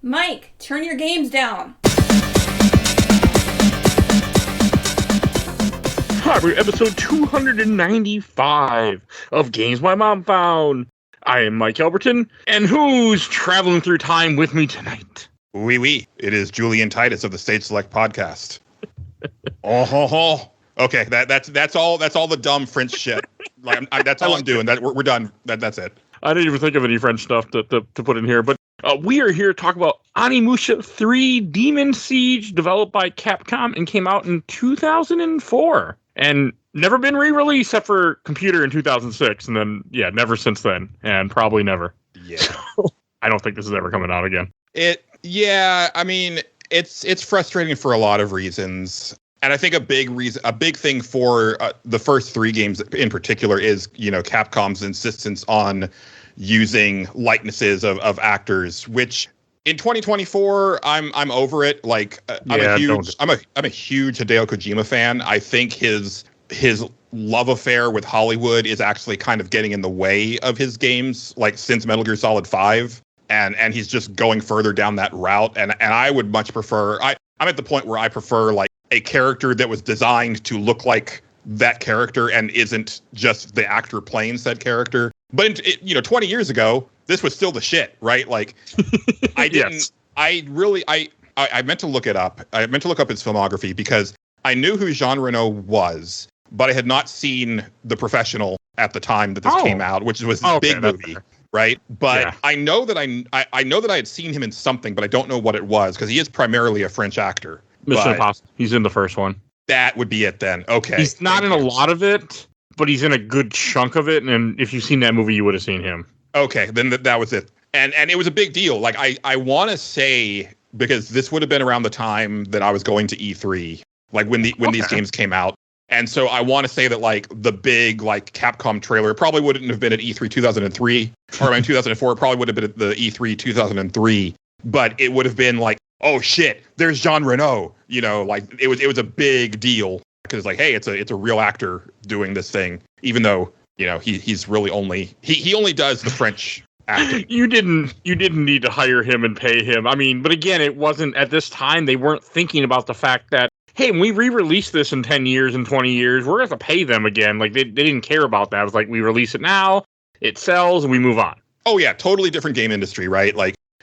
Mike, turn your games down. Hi, we're episode 295 of Games My Mom Found. I am Mike Albertin, and who's traveling through time with me tonight? Oui. It is Julian Titus of the Stage Select podcast. Okay, that's all the dumb French shit. That's all I'm doing. We're done. That's it. I didn't even think of any French stuff to put in here, but we are here to talk about Onimusha 3 Demon Siege, developed by Capcom and came out in 2004. And never been re-released except for computer in 2006, and then, never since then, and probably never. Yeah. So, I don't think this is ever coming out again. I mean, it's frustrating for a lot of reasons. And I think a big thing for the first three games in particular is, Capcom's insistence on using likenesses of actors, which in 2024, I'm over it. I'm a huge Hideo Kojima fan. I think his love affair with Hollywood is actually kind of getting in the way of his games, since Metal Gear Solid 5. And he's just going further down that route. And I would much prefer, I'm at the point where I prefer a character that was designed to look like that character and isn't just the actor playing said character. But 20 years ago, this was still the shit, right? I didn't. Yes. I meant to look it up. I meant to look up his filmography because I knew who Jean Reno was, but I had not seen The Professional at the time that this came out, which was this big movie. Fair. Right. But I know that I know that I had seen him in something, but I don't know what it was because he is primarily a French actor. Mission Impossible. He's in the first one. That would be it then. Okay. He's not in a lot of it, but he's in a good chunk of it. And if you've seen that movie, you would have seen him. Okay. Then that was it. And it was a big deal. I want to say, because this would have been around the time that I was going to E3, when these games came out. And so I want to say that the big Capcom trailer probably wouldn't have been at E3 2003 or in 2004. It probably would have been at the E3 2003, but it would have been oh shit, there's Jean Reno. It was a big deal because hey, it's a real actor doing this thing, even though he's really only he only does the French acting. You didn't need to hire him and pay him. I mean, but again, it wasn't at this time. They weren't thinking about the fact that, hey, when we re-release this in 10 years and 20 years, we're going to have to pay them again. They didn't care about that. It was we release it now, it sells, and we move on. Oh, yeah, totally different game industry, right?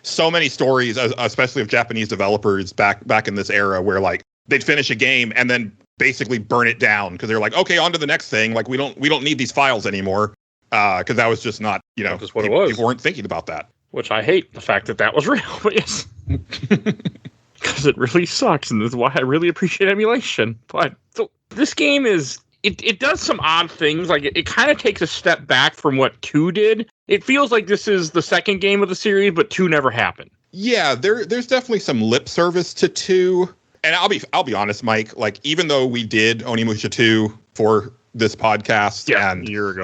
So many stories, especially of Japanese developers back in this era, where they'd finish a game and then basically burn it down because they're okay, on to the next thing. We don't need these files anymore because that was just not, just what it was. People weren't thinking about that. Which I hate the fact that was real, but yes. Because it really sucks, and this is why I really appreciate emulation. But so this game it does some odd things. It kind of takes a step back from what 2 did. It feels like this is the second game of the series, but 2 never happened. Yeah, there's definitely some lip service to 2. And I'll be honest, Mike, even though we did Onimusha 2 for this podcast and a year ago.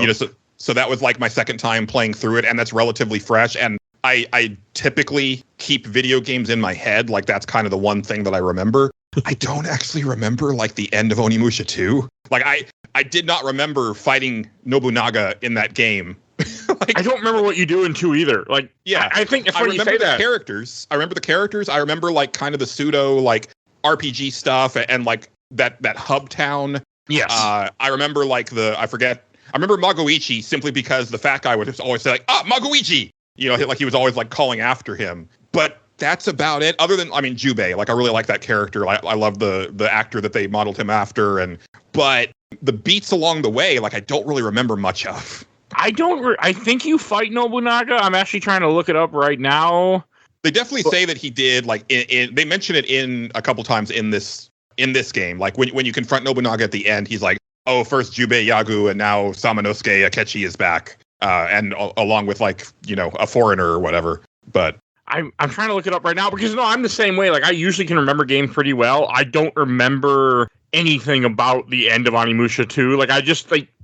So that was my second time playing through it, and that's relatively fresh. And I typically keep video games in my head. That's kind of the one thing that I remember. I don't actually remember the end of Onimusha 2. I did not remember fighting Nobunaga in that game. I don't remember what you do in 2 either. I think it's when you say that. I remember the characters. I remember kind of the pseudo RPG stuff and that hub town. Yes. I remember I remember Magoichi simply because the fat guy would just always say Magoichi. He was always calling after him. But that's about it. Other than, Jubei. I really like that character. I love the actor that they modeled him after. But the beats along the way, I don't really remember much of. I think you fight Nobunaga. I'm actually trying to look it up right now. They definitely say that he did. They mention it in a couple times in this game. When you confront Nobunaga at the end, he's first Jubei Yagu and now Samanosuke Akechi is back. And along with a foreigner or whatever. But I'm trying to look it up right now because I'm the same way. I usually can remember games pretty well. I don't remember anything about the end of Onimusha 2.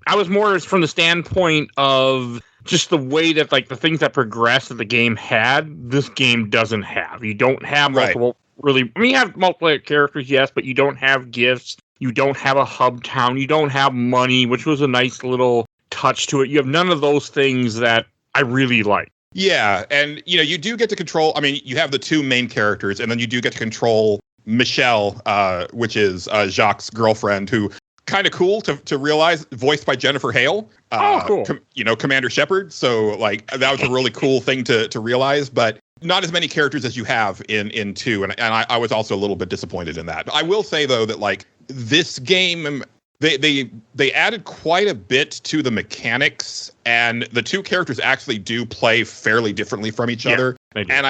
I was more from the standpoint of just the way that the things that progressed that the game had, this game doesn't have. You don't have multiple you have multiple characters, yes, but you don't have gifts. You don't have a hub town. You don't have money, which was a nice little touch to it. You have none of those things that I really like. Yeah, and you do get to control. I mean, you have the two main characters, and then you do get to control Michelle, which is Jacques' girlfriend, who kind of cool to realize, voiced by Jennifer Hale. Cool. Commander Shepard. So like that was a really cool thing to realize, but not as many characters as you have in 2, and I was also a little bit disappointed in that. I will say though that like this game, they added quite a bit to the mechanics, and the two characters actually do play fairly differently from each other. And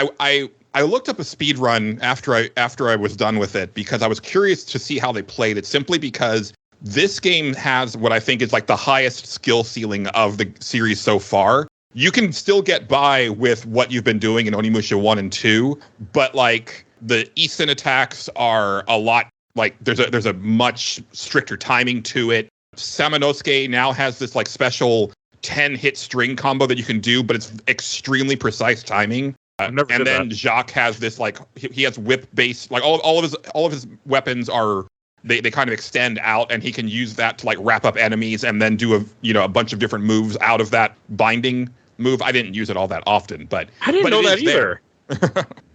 I looked up a speed run after I was done with it because I was curious to see how they played it, simply because this game has what I think is like the highest skill ceiling of the series so far. You can still get by with what you've been doing in Onimusha 1 and 2, but like the Isen attacks are a lot, like there's a much stricter timing to it. Samanosuke now has this like special 10-hit string combo that you can do, but it's extremely precise timing. And then Jacques has this like he has whip based, like all of his weapons are they kind of extend out, and he can use that to like wrap up enemies and then do a bunch of different moves out of that binding move. I didn't use it all that often, but I didn't know that either.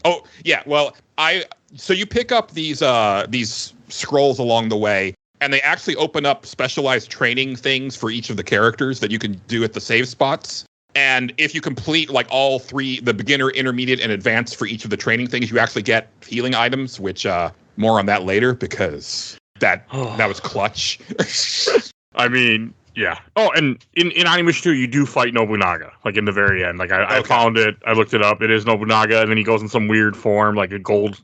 Oh yeah, well so you pick up these scrolls along the way, and they actually open up specialized training things for each of the characters that you can do at the save spots. And if you complete like all 3, the beginner, intermediate, and advanced for each of the training things, you actually get healing items, which more on that later because that was clutch. I mean, yeah. Oh, and in Onimusha 2, you do fight Nobunaga, like in the very end. Like I found it, I looked it up. It is Nobunaga, and then he goes in some weird form, like a gold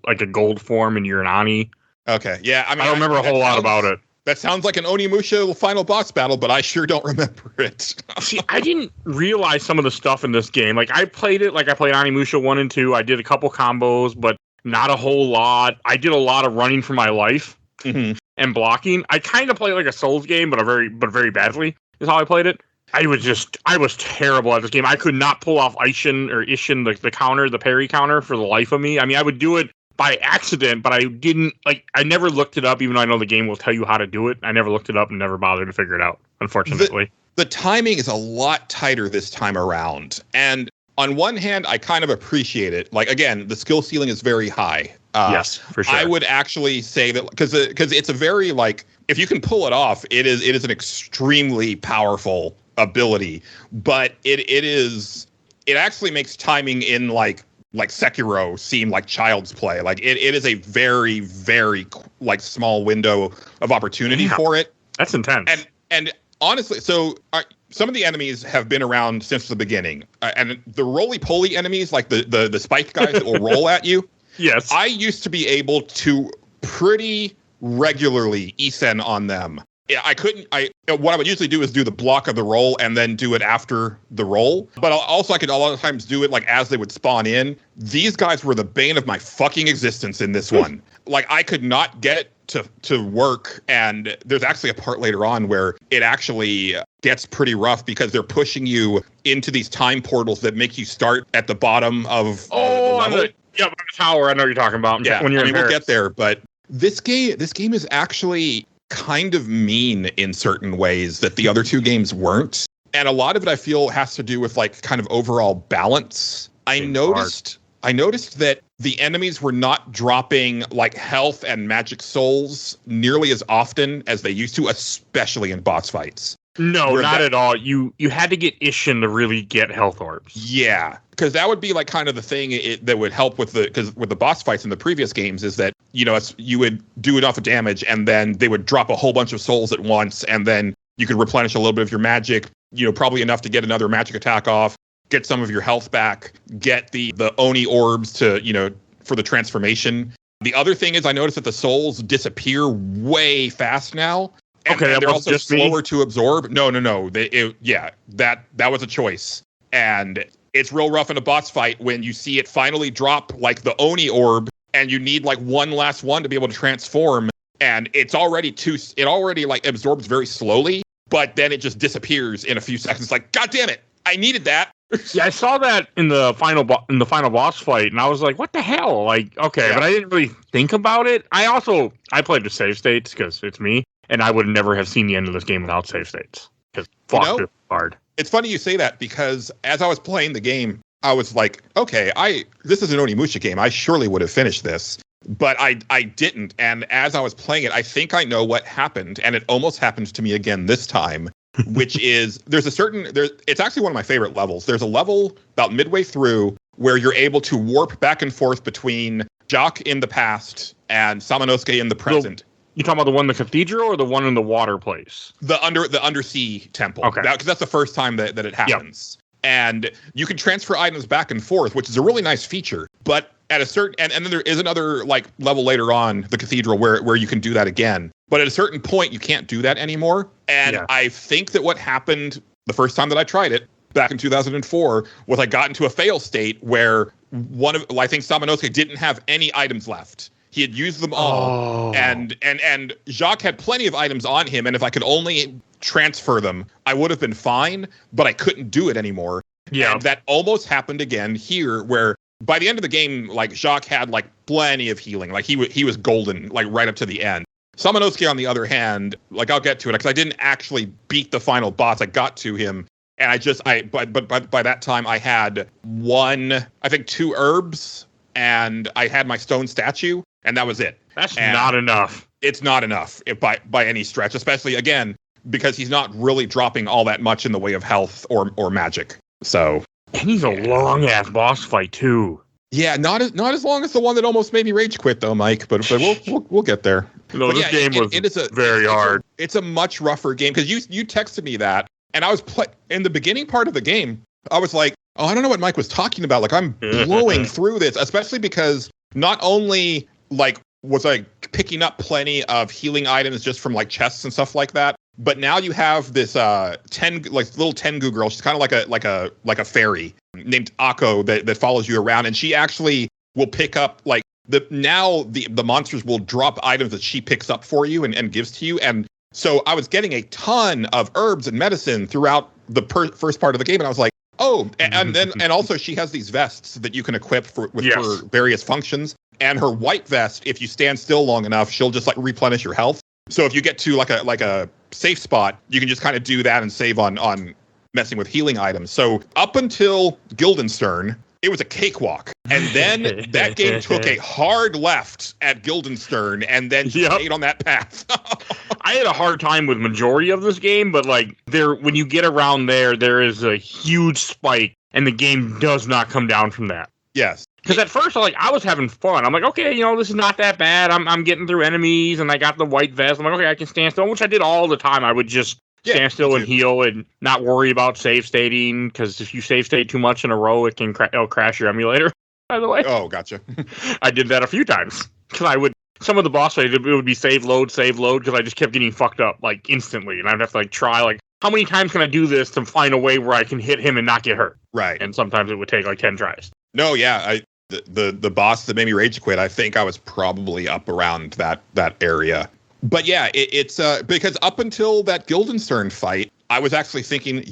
form, and you're an Oni. Okay, yeah. I mean, I don't remember a whole lot about it. That sounds like an Onimusha final boss battle, but I sure don't remember it. See, I didn't realize some of the stuff in this game. Like I played it, like I played Onimusha 1 and 2. I did a couple combos, but not a whole lot. I did a lot of running for my life and blocking. I kind of played like a Souls game, but very badly is how I played it. I was terrible at this game. I could not pull off Ishin, the counter, the parry counter, for the life of me. I mean, I would do it by accident, but I didn't, like, I never looked it up, even though I know the game will tell you how to do it. I never looked it up and never bothered to figure it out, unfortunately. The timing is a lot tighter this time around. And on one hand, I kind of appreciate it. Like, again, the skill ceiling is very high. Yes, for sure. I would actually say that because it's a very, like, if you can pull it off, it is an extremely powerful ability. But it actually makes timing in like Sekiro seem like child's play. Like it is a very, very like small window of opportunity for it. That's intense. And honestly, so some of the enemies have been around since the beginning, and the roly-poly enemies, like the spike guys that will roll at you. Yes, I used to be able to pretty regularly Isen on them. I couldn't. What I would usually do is do the block of the roll and then do it after the roll. But also, I could a lot of times do it like as they would spawn in. These guys were the bane of my fucking existence in this one. Like I could not get it to work. And there's actually a part later on where it actually gets pretty rough because they're pushing you into these time portals that make you start at the bottom of the level. On the tower. I know what you're talking about. Yeah, when you're we'll get there. But this game is actually kind of mean in certain ways that the other two games weren't. And a lot of it I feel has to do with like kind of overall balance. I noticed that the enemies were not dropping like health and magic souls nearly as often as they used to, especially in boss fights. No, not at all. You had to get Ishin to really get health orbs. Yeah, because that would be like kind of the thing that would help with the boss fights in the previous games is that, you would do enough damage and then they would drop a whole bunch of souls at once, and then you could replenish a little bit of your magic, probably enough to get another magic attack off, get some of your health back, get the Oni orbs to, for the transformation. The other thing is I noticed that the souls disappear way fast now. And they're also just slower to absorb. No. That was a choice. And it's real rough in a boss fight when you see it finally drop like the Oni orb and you need like one last one to be able to transform. And it already like absorbs very slowly, but then it just disappears in a few seconds. Like, God damn it, I needed that. Yeah, I saw that in the final boss fight, and I was like, "What the hell?" Like, okay, but I didn't really think about it. I played the save states because it's me, and I would never have seen the end of this game without save states because fuck, it's hard. It's funny you say that because as I was playing the game, I was like, okay, this is an Onimusha game. I surely would have finished this. But I didn't. And as I was playing it, I think I know what happened. And it almost happened to me again this time, which is it's actually one of my favorite levels. There's a level about midway through where you're able to warp back and forth between Jacques in the past and Samanosuke in the present. You talking about the one in the cathedral or the one in the water place? The undersea temple. Okay. Because that's the first time that it happens. Yep. And you can transfer items back and forth, which is a really nice feature. But at a certain and then there is another like level later on, the cathedral, where you can do that again. But at a certain point, you can't do that anymore. And I think that what happened the first time that I tried it back in 2004 was I got into a fail state where I think Samanosuke didn't have any items left. He had used them all, and Jacques had plenty of items on him, and if I could only transfer them, I would have been fine, but I couldn't do it anymore. Yeah. And that almost happened again here, where by the end of the game, like, Jacques had, like, plenty of healing. Like, he was golden, like, right up to the end. Samanosuke, on the other hand, like, I'll get to it, because I didn't actually beat the final boss. I got to him, and but by that time, I had 2 herbs, and I had my stone statue, and that was it. That's not enough. It's not enough by any stretch, especially, again, because he's not really dropping all that much in the way of health or magic. So, and he's a long-ass boss fight, too. Yeah, not as long as the one that almost made me rage quit, though, Mike, but we'll get there. No, this game was very hard. It's a much rougher game, because you texted me that, and I was in the beginning part of the game, I was like, oh, I don't know what Mike was talking about. Like, I'm blowing through this, especially because not only, like, was I picking up plenty of healing items just from, like, chests and stuff like that, but now you have this little Tengu girl. She's kind of like a fairy named Akko that follows you around, and she actually will pick up, like, the monsters will drop items that she picks up for you and gives to you. And so I was getting a ton of herbs and medicine throughout the first part of the game, and I was like, oh, and also she has these vests that you can equip for various functions. And her white vest, if you stand still long enough, she'll just, like, replenish your health. So if you get to like a safe spot, you can just kind of do that and save on messing with healing items. So up until Guildenstern, it was a cakewalk. And then that game took a hard left at Guildenstern and then stayed on that path. I had a hard time with majority of this game, but like when you get around there is a huge spike and the game does not come down from that. Yes. Because at first, I was having fun. I'm like, okay, this is not that bad. I'm getting through enemies, and I got the white vest. I'm like, okay, I can stand still, which I did all the time. I would just stand still and heal and not worry about save stating, because if you save state too much in a row, it'll crash your emulator, by the way. Oh, gotcha. I did that a few times. Because some of the boss fights, it would be save load, because I just kept getting fucked up, like, instantly. And I'd have to, like, try, like, how many times can I do this to find a way where I can hit him and not get hurt? Right. And sometimes it would take, like, 10 tries. No, yeah, The boss that made me rage quit, I think I was probably up around that area. But yeah, it's because up until that Guildenstern fight, I was actually thinking,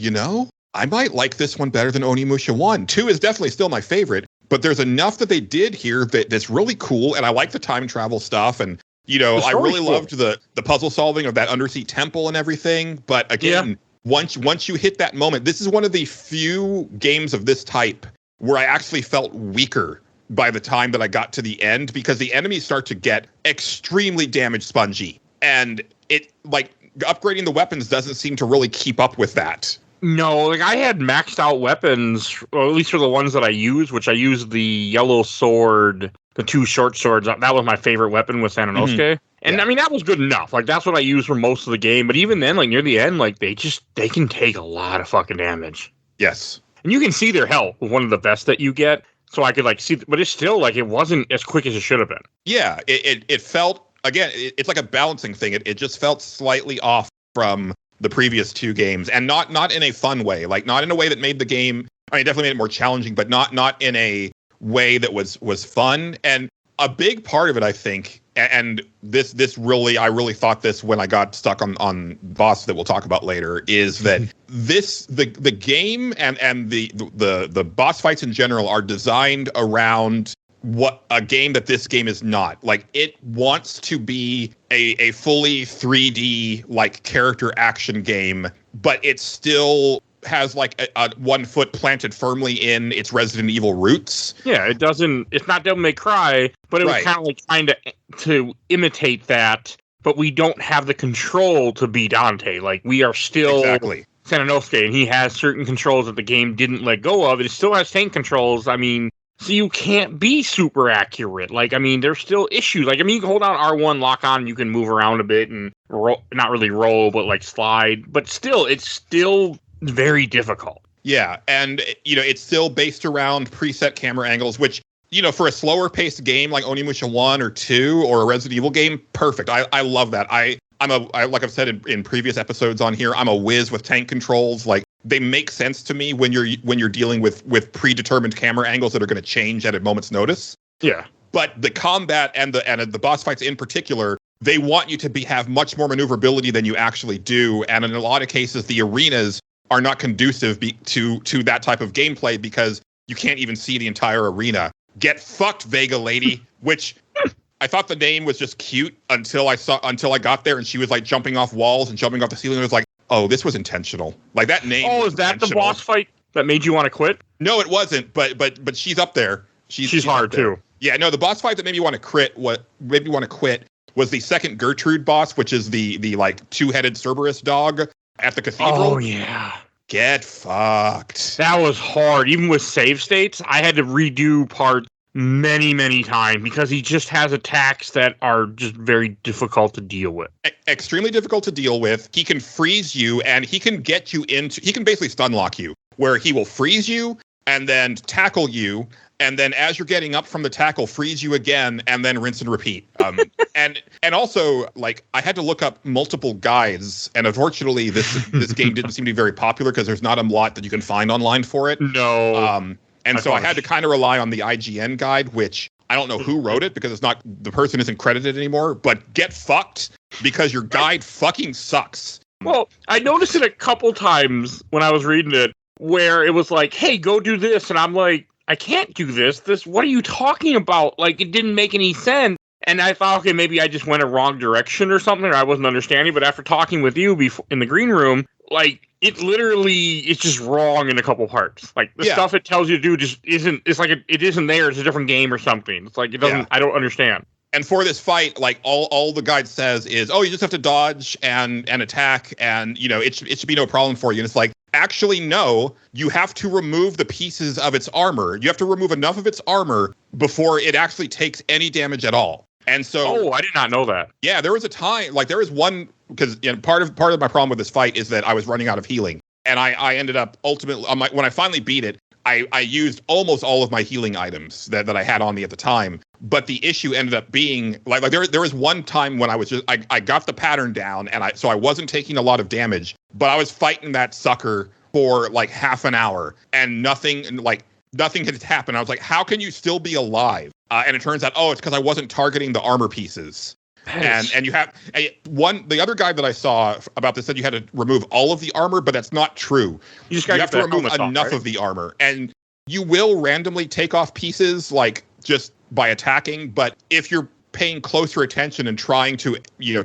I might like this one better than Onimusha 1. 2 is definitely still my favorite, but there's enough that they did here that's really cool, and I like the time travel stuff, and I really loved the puzzle solving of that undersea temple and everything. But again, once you hit that moment, this is one of the few games of this type where I actually felt weaker by the time that I got to the end, because the enemies start to get extremely damage spongy. And it, like, upgrading the weapons doesn't seem to really keep up with that. No, like, I had maxed out weapons, or at least for the ones that I use, which I used the yellow sword, the 2 short swords. That was my favorite weapon with Samanosuke. Mm-hmm. And I mean, that was good enough. Like, that's what I used for most of the game. But even then, like, near the end, like, they can take a lot of fucking damage. Yes. And you can see their health with one of the vests that you get. So I could, like, see, but it's still, like, it wasn't as quick as it should have been. Yeah, it felt, again, it's like a balancing thing. It just felt slightly off from the previous 2 games, and not in a fun way. Like, not in a way that made the game, I mean, it definitely made it more challenging, but not in a way that was fun. And a big part of it, I think, and this really, I really thought this when I got stuck on boss that we'll talk about later, is that the game and the boss fights in general are designed around what a game that this game is not. Like, it wants to be a fully 3D, like, character action game, but it's still has like a 1 foot planted firmly in its Resident Evil roots. Yeah, it's not Devil May Cry, but it was kind of like trying to imitate that, but we don't have the control to be Dante. Like, we are still Sananosuke, and he has certain controls that the game didn't let go of. It still has tank controls. I mean, so you can't be super accurate. Like, I mean, there's still issues. Like, I mean, you can hold down R1, lock on, you can move around a bit and not really roll, but like slide. But still, it's still very difficult. Yeah, and, you know, it's still based around preset camera angles, which, you know, for a slower paced game like Onimusha 1 or 2 or a Resident Evil game, perfect. I love that. I'm like I've said in previous episodes on here, I'm a whiz with tank controls. Like, they make sense to me when you're dealing with predetermined camera angles that are going to change at a moment's notice. Yeah. But the combat and the boss fights in particular, they want you to have much more maneuverability than you actually do, and in a lot of cases, the arenas are not conducive to that type of gameplay because you can't even see the entire arena. Get fucked, Vega Lady, which I thought the name was just cute until I got there and she was like jumping off walls and jumping off the ceiling. It was like, oh, this was intentional. Like, that name. Oh, is that the boss fight that made you want to quit? No, it wasn't. But she's up there. She's hard too. Yeah, no, the boss fight that made me want to quit was the second Gertrude boss, which is the like 2-headed Cerberus dog at the cathedral. Oh yeah. Get fucked. That was hard. Even with save states, I had to redo parts many, many times because he just has attacks that are just very difficult to deal with. Extremely difficult to deal with. He can freeze you, and he can he can basically stun lock you, where he will freeze you and then tackle you, and then as you're getting up from the tackle, freeze you again, and then rinse and repeat. And also, like, I had to look up multiple guides, and unfortunately, this game didn't seem to be very popular because there's not a lot that you can find online for it. No. And so I had to kind of rely on the IGN guide, which I don't know who wrote it because the person isn't credited anymore, but get fucked because your guide fucking sucks. Well, I noticed it a couple times when I was reading it where it was like, hey, go do this. And I'm like, I can't do this. What are you talking about? Like, it didn't make any sense. And I thought, okay, maybe I just went a wrong direction or something, or I wasn't understanding. But after talking with you in the green room, like, it's just wrong in a couple parts. Like, the stuff it tells you to do just isn't, it's like, it isn't there. It's a different game or something. It's like, it doesn't, I don't understand. And for this fight, like, all the guide says is, oh, you just have to dodge and attack, and, you know, it should be no problem for you. And it's like, actually, no, you have to remove the pieces of its armor. You have to remove enough of its armor before it actually takes any damage at all. And so, oh, I did not know that. Yeah, there was a time, like, there was one, because, you know, part of my problem with this fight is that I was running out of healing, and I ended up ultimately, when I finally beat it, I used almost all of my healing items that I had on me at the time. But the issue ended up being like there was one time when I got the pattern down, and so I wasn't taking a lot of damage, but I was fighting that sucker for like half an hour, and nothing had happened. I was like, how can you still be alive? And it turns out, it's because I wasn't targeting the armor pieces. And you have the other guy that I saw about this said you had to remove all of the armor, but that's not true. You have to remove enough of the armor, and you will randomly take off pieces, like, just by attacking. But if you're paying closer attention and trying to, you know,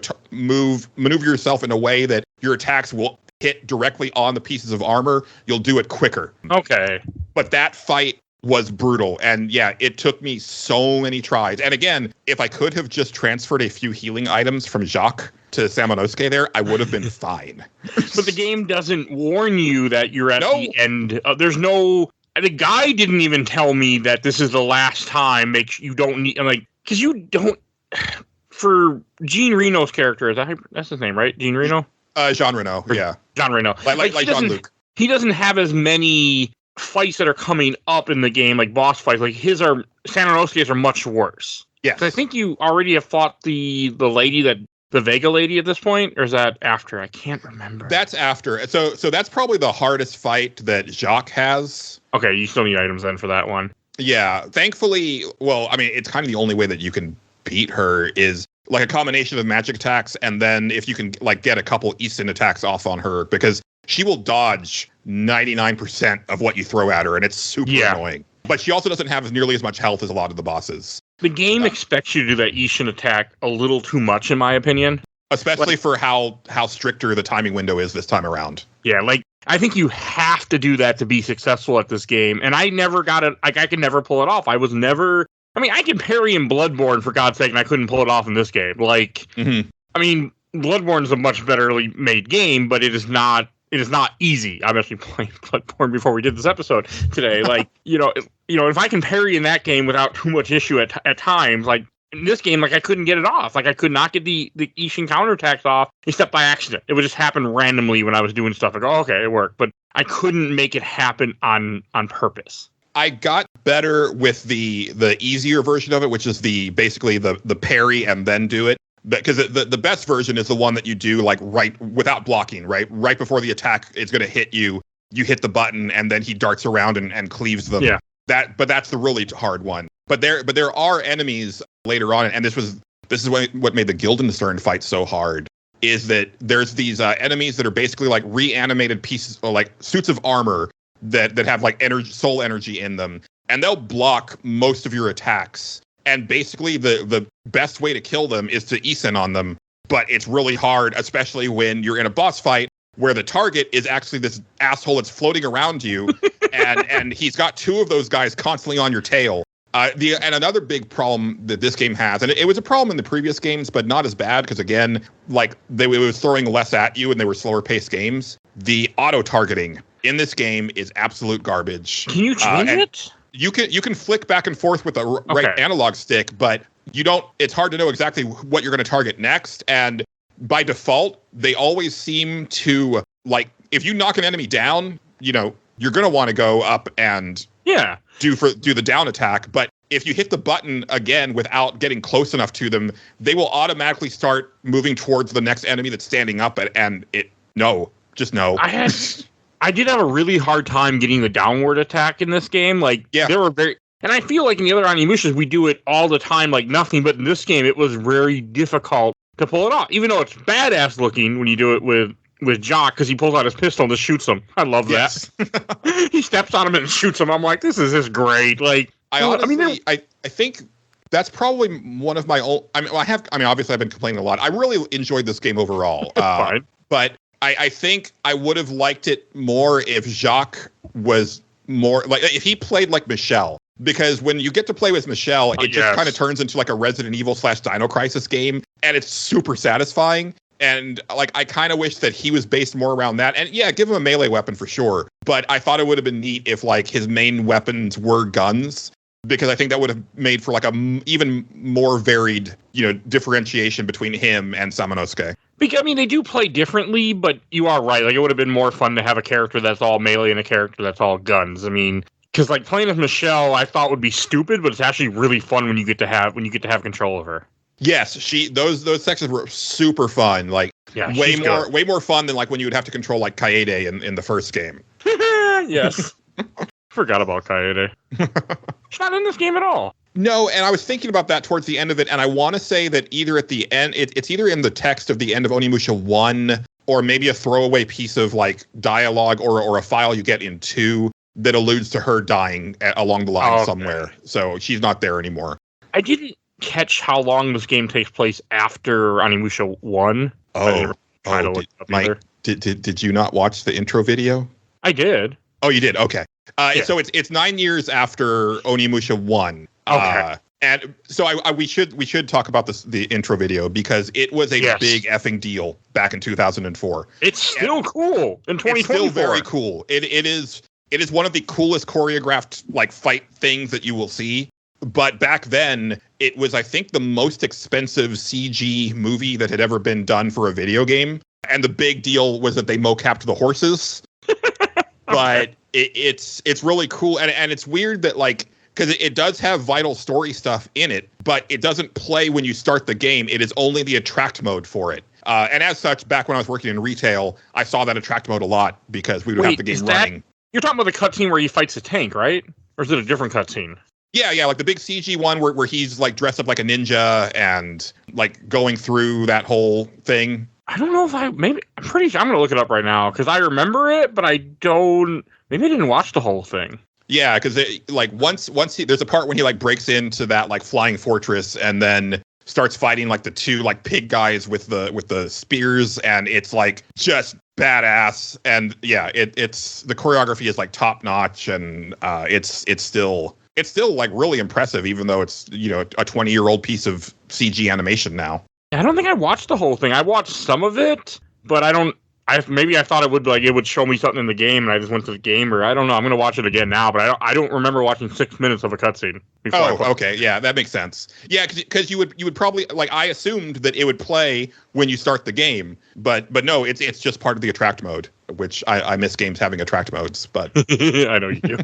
maneuver yourself in a way that your attacks will hit directly on the pieces of armor, you'll do it quicker. Okay. But that fight was brutal. And yeah, it took me so many tries. And again, if I could have just transferred a few healing items from Jacques to Samanosuke there, I would have been fine. But the game doesn't warn you that you're at the end. There's no... The guy didn't even tell me that this is the last time. You don't need... like, because you don't... For Jean Reno's character, that's his name, right? Jean Reno? Jean Reno, yeah. Jean Reno. Like Jean-Luc. He doesn't have as many fights that are coming up in the game, like boss fights. Like, Sananosuke's are much worse. Yes. I think you already have fought the lady the Vega lady at this point, or is that after? I can't remember. That's after. So that's probably the hardest fight that Jacques has. Okay, you still need items then for that one. Yeah, thankfully, well, I mean, it's kind of the only way that you can beat her is like a combination of magic attacks, and then if you can like get a couple Easton attacks off on her, because she will dodge 99% of what you throw at her, and it's super annoying. But she also doesn't have nearly as much health as a lot of the bosses. The game expects you to do that Ishin attack a little too much, in my opinion. Especially for how stricter the timing window is this time around. Yeah, like, I think you have to do that to be successful at this game. And I never got it. Like, I could never pull it off. I was never. I mean, I can parry in Bloodborne, for God's sake, and I couldn't pull it off in this game. Like, I mean, Bloodborne is a much betterly made game, but it is not. It is not easy. I'm actually playing Bloodborne before we did this episode today. Like, if I can parry in that game without too much issue at times, like in this game, like I couldn't get it off. Like I could not get the Ishin counterattacks off except by accident. It would just happen randomly when I was doing stuff. Like, oh, okay, it worked, but I couldn't make it happen on purpose. I got better with the easier version of it, which is basically the parry and then do it. Because the best version is the one that you do like right without blocking, right before the attack is going to hit you. You hit the button and then he darts around and cleaves them. Yeah. But that's the really hard one. But there are enemies later on, and this is what made the Guildenstern fight so hard. Is that there's these enemies that are basically like reanimated pieces or like suits of armor that have like soul energy in them, and they'll block most of your attacks. And basically, the best way to kill them is to Isen on them. But it's really hard, especially when you're in a boss fight where the target is actually this asshole that's floating around you. and he's got two of those guys constantly on your tail. And another big problem that this game has, and it was a problem in the previous games, but not as bad because, again, like it was throwing less at you and they were slower paced games. The auto-targeting in this game is absolute garbage. Can you change it? You can flick back and forth with the right analog stick, but you don't. It's hard to know exactly what you're going to target next. And by default, they always seem to like if you knock an enemy down, you're going to want to go up and do the down attack. But if you hit the button again without getting close enough to them, they will automatically start moving towards the next enemy that's standing up. Just no. I did have a really hard time getting the downward attack in this game. Like, there were and I feel like in the other Onimushas, we do it all the time, like nothing. But in this game, it was very difficult to pull it off, even though it's badass looking when you do it with Jock, because he pulls out his pistol and just shoots him. I love that. He steps on him and shoots him. I'm like, this is just great. Like, I think that's probably one of my old. Obviously, I've been complaining a lot. I really enjoyed this game overall. Fine. But I think I would have liked it more if Jacques was more like if he played like Michelle, because when you get to play with Michelle, it just kind of turns into like a Resident Evil / Dino Crisis game, and it's super satisfying. And like I kind of wish that he was based more around that. And yeah, give him a melee weapon for sure. But I thought it would have been neat if like his main weapons were guns, because I think that would have made for like a even more varied, differentiation between him and Samanosuke. Because, they do play differently, but you are right. Like, it would have been more fun to have a character that's all melee and a character that's all guns. Because like playing with Michelle, I thought would be stupid, but it's actually really fun when you get to have control of her. Yes, those sections were super fun. Like, way more fun than like when you would have to control like Kaede in the first game. Yes. Forgot about Kaede. She's not in this game at all. No, and I was thinking about that towards the end of it, and I want to say that either at the end, it's either in the text of the end of Onimusha 1, or maybe a throwaway piece of like dialogue or a file you get in 2 that alludes to her dying along the line somewhere. So she's not there anymore. I didn't catch how long this game takes place after Onimusha 1. Mike, did you not watch the intro video? I did. Oh, you did? Okay. So it's 9 years after Onimusha 1. Okay. And so we should talk about the intro video, because it was a big effing deal back in 2004. It's still cool in 2024. It's still very cool. It is one of the coolest choreographed like fight things that you will see. But back then, it was, I think, the most expensive CG movie that had ever been done for a video game. And the big deal was that they mocapped the horses. But it's really cool, and it's weird that like, because it does have vital story stuff in it, but it doesn't play when you start the game. It is only the attract mode for it. And as such, back when I was working in retail, I saw that attract mode a lot because we would have the game running. You're talking about the cutscene where he fights the tank, right? Or is it a different cutscene? Yeah, like the big CG one where he's like dressed up like a ninja and like going through that whole thing. I don't know if I'm pretty sure I'm going to look it up right now because I remember it, but maybe I didn't watch the whole thing. Yeah, because like once there's a part when he like breaks into that like flying fortress and then starts fighting like the two like pig guys with the spears, and it's like just badass. And yeah, it's the choreography is like top notch, and it's still like really impressive, even though it's, you know, a 20-year-old piece of CG animation now. I don't think I watched the whole thing. I watched some of it, but maybe I thought it would show me something in the game, and I just went to the game, or I don't know. I'm gonna watch it again now, but I don't remember watching 6 minutes of a cutscene. Okay, yeah, that makes sense. Yeah, because you would probably, like, I assumed that it would play when you start the game, but no, it's just part of the attract mode, which I miss games having attract modes, but I know you do.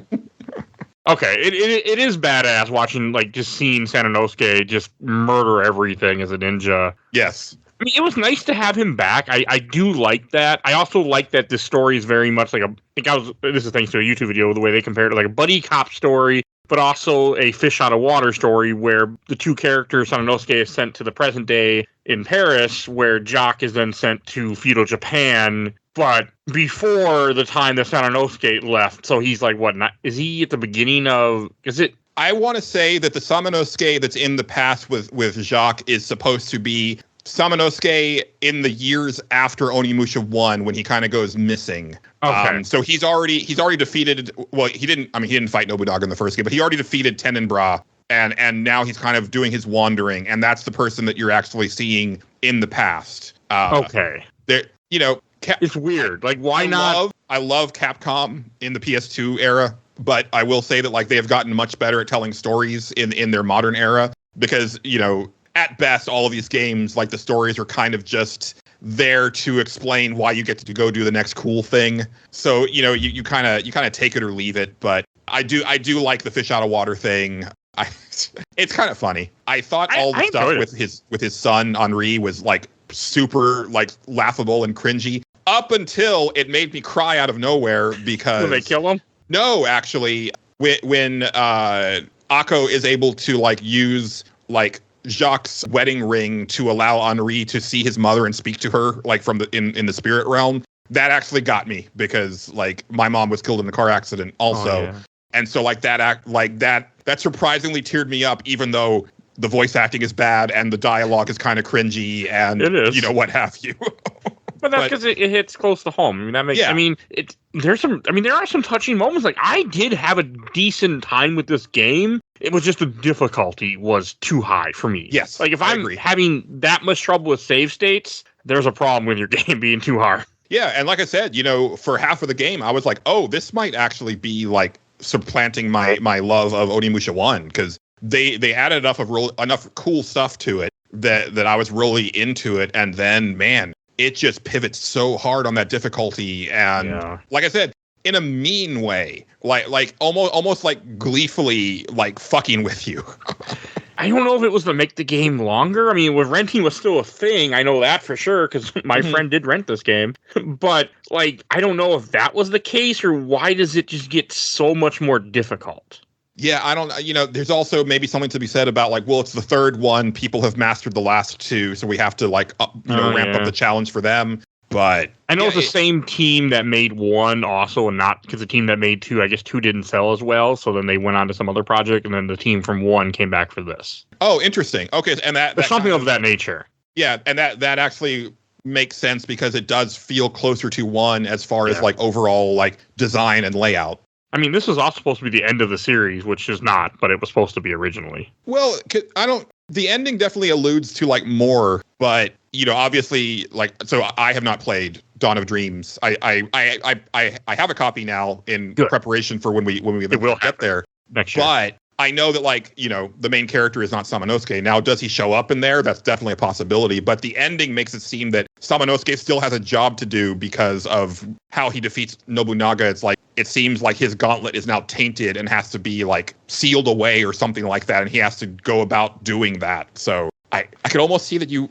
Okay, it is badass watching, like, just seeing Sanosuke just murder everything as a ninja. Yes. I mean, it was nice to have him back. I do like that. I also like that this story is very much like this is thanks to a YouTube video, the way they compared it, like a buddy cop story, but also a fish out of water story where the two characters, Sanosuke, is sent to the present day in Paris, where Jock is then sent to feudal Japan, but before the time that Sanosuke left. So he's like, is he at the beginning of, I want to say that the Samanosuke that's in the past with Jacques is supposed to be Samanosuke in the years after Onimusha 1, when he kind of goes missing. Okay. So he's already defeated. Well, he didn't fight Nobunaga in the first game, but he already defeated Tenenbra, and now he's kind of doing his wandering, and that's the person that you're actually seeing in the past. Okay. There, you know, it's weird. Like, why not? I love Capcom in the PS2 era, but I will say that, like, they have gotten much better at telling stories in their modern era, because, you know, at best, all of these games, like, the stories are kind of just there to explain why you get to go do the next cool thing. So, you know, you kind of take it or leave it. But I do like the fish out of water thing. It's kind of funny. I thought all the stuff with his son Henri was, like, super, like, laughable and cringy, up until it made me cry out of nowhere because Will they kill him? No, actually, when Akko is able to, like, use, like, Jacques' wedding ring to allow Henri to see his mother and speak to her, like, from in the spirit realm, that actually got me, because, like, my mom was killed in a car accident also. Oh, yeah. And so, like, that surprisingly teared me up, even though the voice acting is bad and the dialogue is kind of cringy and, you know, what have you. But that's because it hits close to home. I mean, that makes. Yeah. I mean, there are some touching moments. Like, I did have a decent time with this game. It was just the difficulty was too high for me. Yes, like, if I'm having that much trouble with save states, there's a problem with your game being too hard. Yeah, and like I said, you know, for half of the game, I was like, oh, this might actually be, like, supplanting my love of Onimusha 1, because they added enough cool stuff to it that I was really into it, and then, man, it just pivots so hard on that difficulty, and like I said, in a mean way, like almost like gleefully, like, fucking with you. I don't know if it was to make the game longer. I mean, when renting was still a thing, I know that for sure, because my friend did rent this game. But, like, I don't know if that was the case, or why does it just get so much more difficult? Yeah, I don't, you know, there's also maybe something to be said about, like, well, it's the third one. People have mastered the last two, so we have to, like, ramp up the challenge for them. But I know it's the same team that made 1 also, and not because the team that made 2, I guess 2 didn't sell as well. So then they went on to some other project, and then the team from 1 came back for this. Oh, interesting. Okay, and that's something of that nature. Yeah, and that actually makes sense, because it does feel closer to 1 as far as, like, overall, like, design and layout. I mean, this was also supposed to be the end of the series, which is not, but it was supposed to be originally. Well, the ending definitely alludes to, like, more, but, you know, obviously, like, so I have not played Dawn of Dreams. I have a copy now in preparation for when we will get there next year. But I know that, like, you know, the main character is not Samanosuke. Now, does he show up in there? That's definitely a possibility. But the ending makes it seem that Samanosuke still has a job to do because of how he defeats Nobunaga. It's like, it seems like his gauntlet is now tainted and has to be, like, sealed away or something like that. And he has to go about doing that. So I could almost see you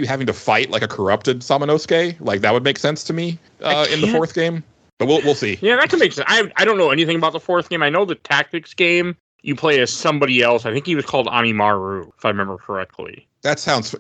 having to fight, like, a corrupted Samanosuke. Like, that would make sense to me in the fourth game. But we'll see. Yeah, that could make sense. I don't know anything about the fourth game. I know the tactics game, you play as somebody else. I think he was called Onimusha, if I remember correctly. That sounds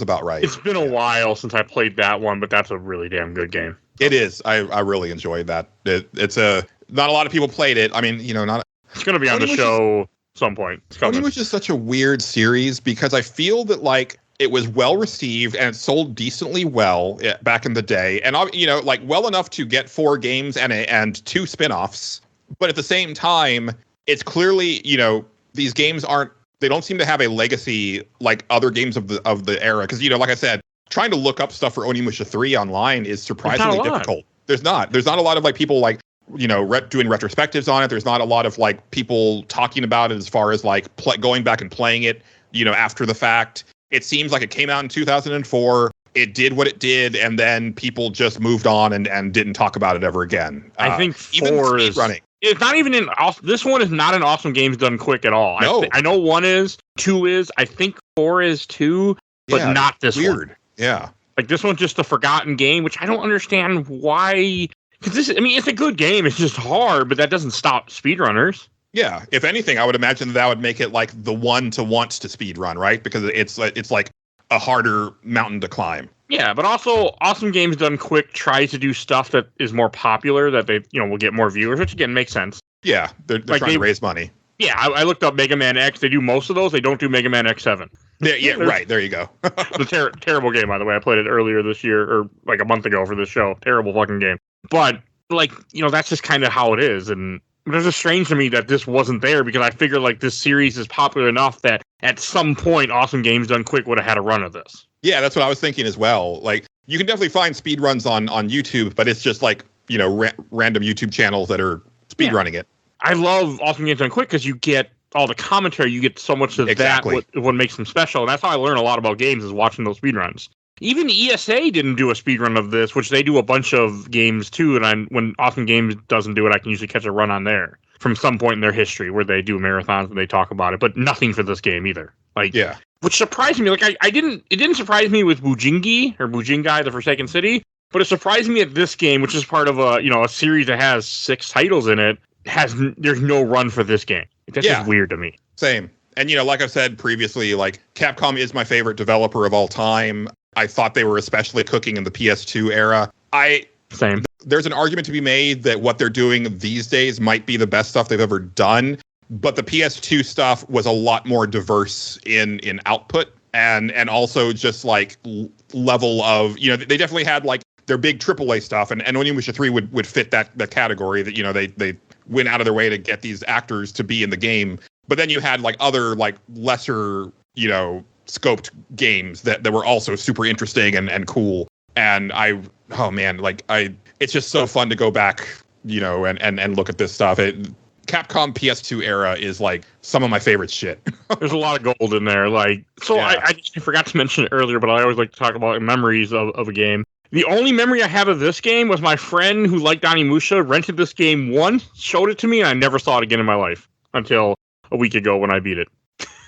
about right. It's been a while since I played that one, but that's a really damn good game. It is. I really enjoyed that. Not a lot of people played it. I mean, you know, It's going to be on the show some point. It's coming. Onimusha is such a weird series because I feel that like it was well received and it sold decently well back in the day, and like well enough to get 4 games and 2 spin-offs. But at the same time, it's clearly, these games they don't seem to have a legacy like other games of the era. Because, like I said, trying to look up stuff for Onimusha 3 online is surprisingly difficult. There's not a lot of like people like, doing retrospectives on it. There's not a lot of like people talking about it as far as like going back and playing it, after the fact. It seems like it came out in 2004. It did what it did, and then people just moved on and didn't talk about it ever again. I think 4 is running. It's not even this one is not an Awesome Games Done Quick at all. No. I know 1 is, 2 is, I think 4 is too, but not this weird. One. Yeah. Like this one's just a forgotten game, which I don't understand why. Because it's a good game. It's just hard, but that doesn't stop speedrunners. Yeah, if anything, I would imagine that would make it like the one to want to speedrun, right? Because it's like a harder mountain to climb. Yeah, but also Awesome Games Done Quick tries to do stuff that is more popular, that they will get more viewers, which again makes sense. Yeah, they're trying to raise money. Yeah, I looked up Mega Man X. They do most of those. They don't do Mega Man X7. Yeah, right. There you go. The terrible game, by the way. I played it earlier this year, or like a month ago for this show. Terrible fucking game. But like that's just kind of how it is, and it's just strange to me that this wasn't there, because I figured like this series is popular enough that at some point Awesome Games Done Quick would have had a run of this. Yeah, that's what I was thinking as well. Like you can definitely find speed runs on YouTube, but it's just like random YouTube channels that are speed running it. I love Awesome Games Done Quick because you get all the commentary, you get so much of that, what makes them special, and that's how I learn a lot about games, is watching those speed runs. Even ESA didn't do a speedrun of this, which they do a bunch of games too. And when Awesome Games doesn't do it, I can usually catch a run on there from some point in their history where they do marathons and they talk about it, but nothing for this game either. Like, yeah, which surprised me. Like, it didn't surprise me with Bujingai, The Forsaken City, but it surprised me at this game, which is part of a series that has 6 titles in it. There's no run for this game. That's just weird to me. Same. And like I've said previously, like Capcom is my favorite developer of all time. I thought they were especially cooking in the PS2 era. Same. There's an argument to be made that what they're doing these days might be the best stuff they've ever done, but the PS2 stuff was a lot more diverse in output and also just like level of, they definitely had like their big AAA stuff, and Onimusha 3 would fit that category that, they went out of their way to get these actors to be in the game. But then you had like other like lesser, scoped games that were also super interesting and cool. And it's just so fun to go back, and look at this stuff. Capcom PS2 era is like some of my favorite shit. There's a lot of gold in there. Like, so yeah. I forgot to mention it earlier, but I always like to talk about memories of a game. The only memory I have of this game was my friend who liked Onimusha rented this game once, showed it to me, and I never saw it again in my life until a week ago when I beat it.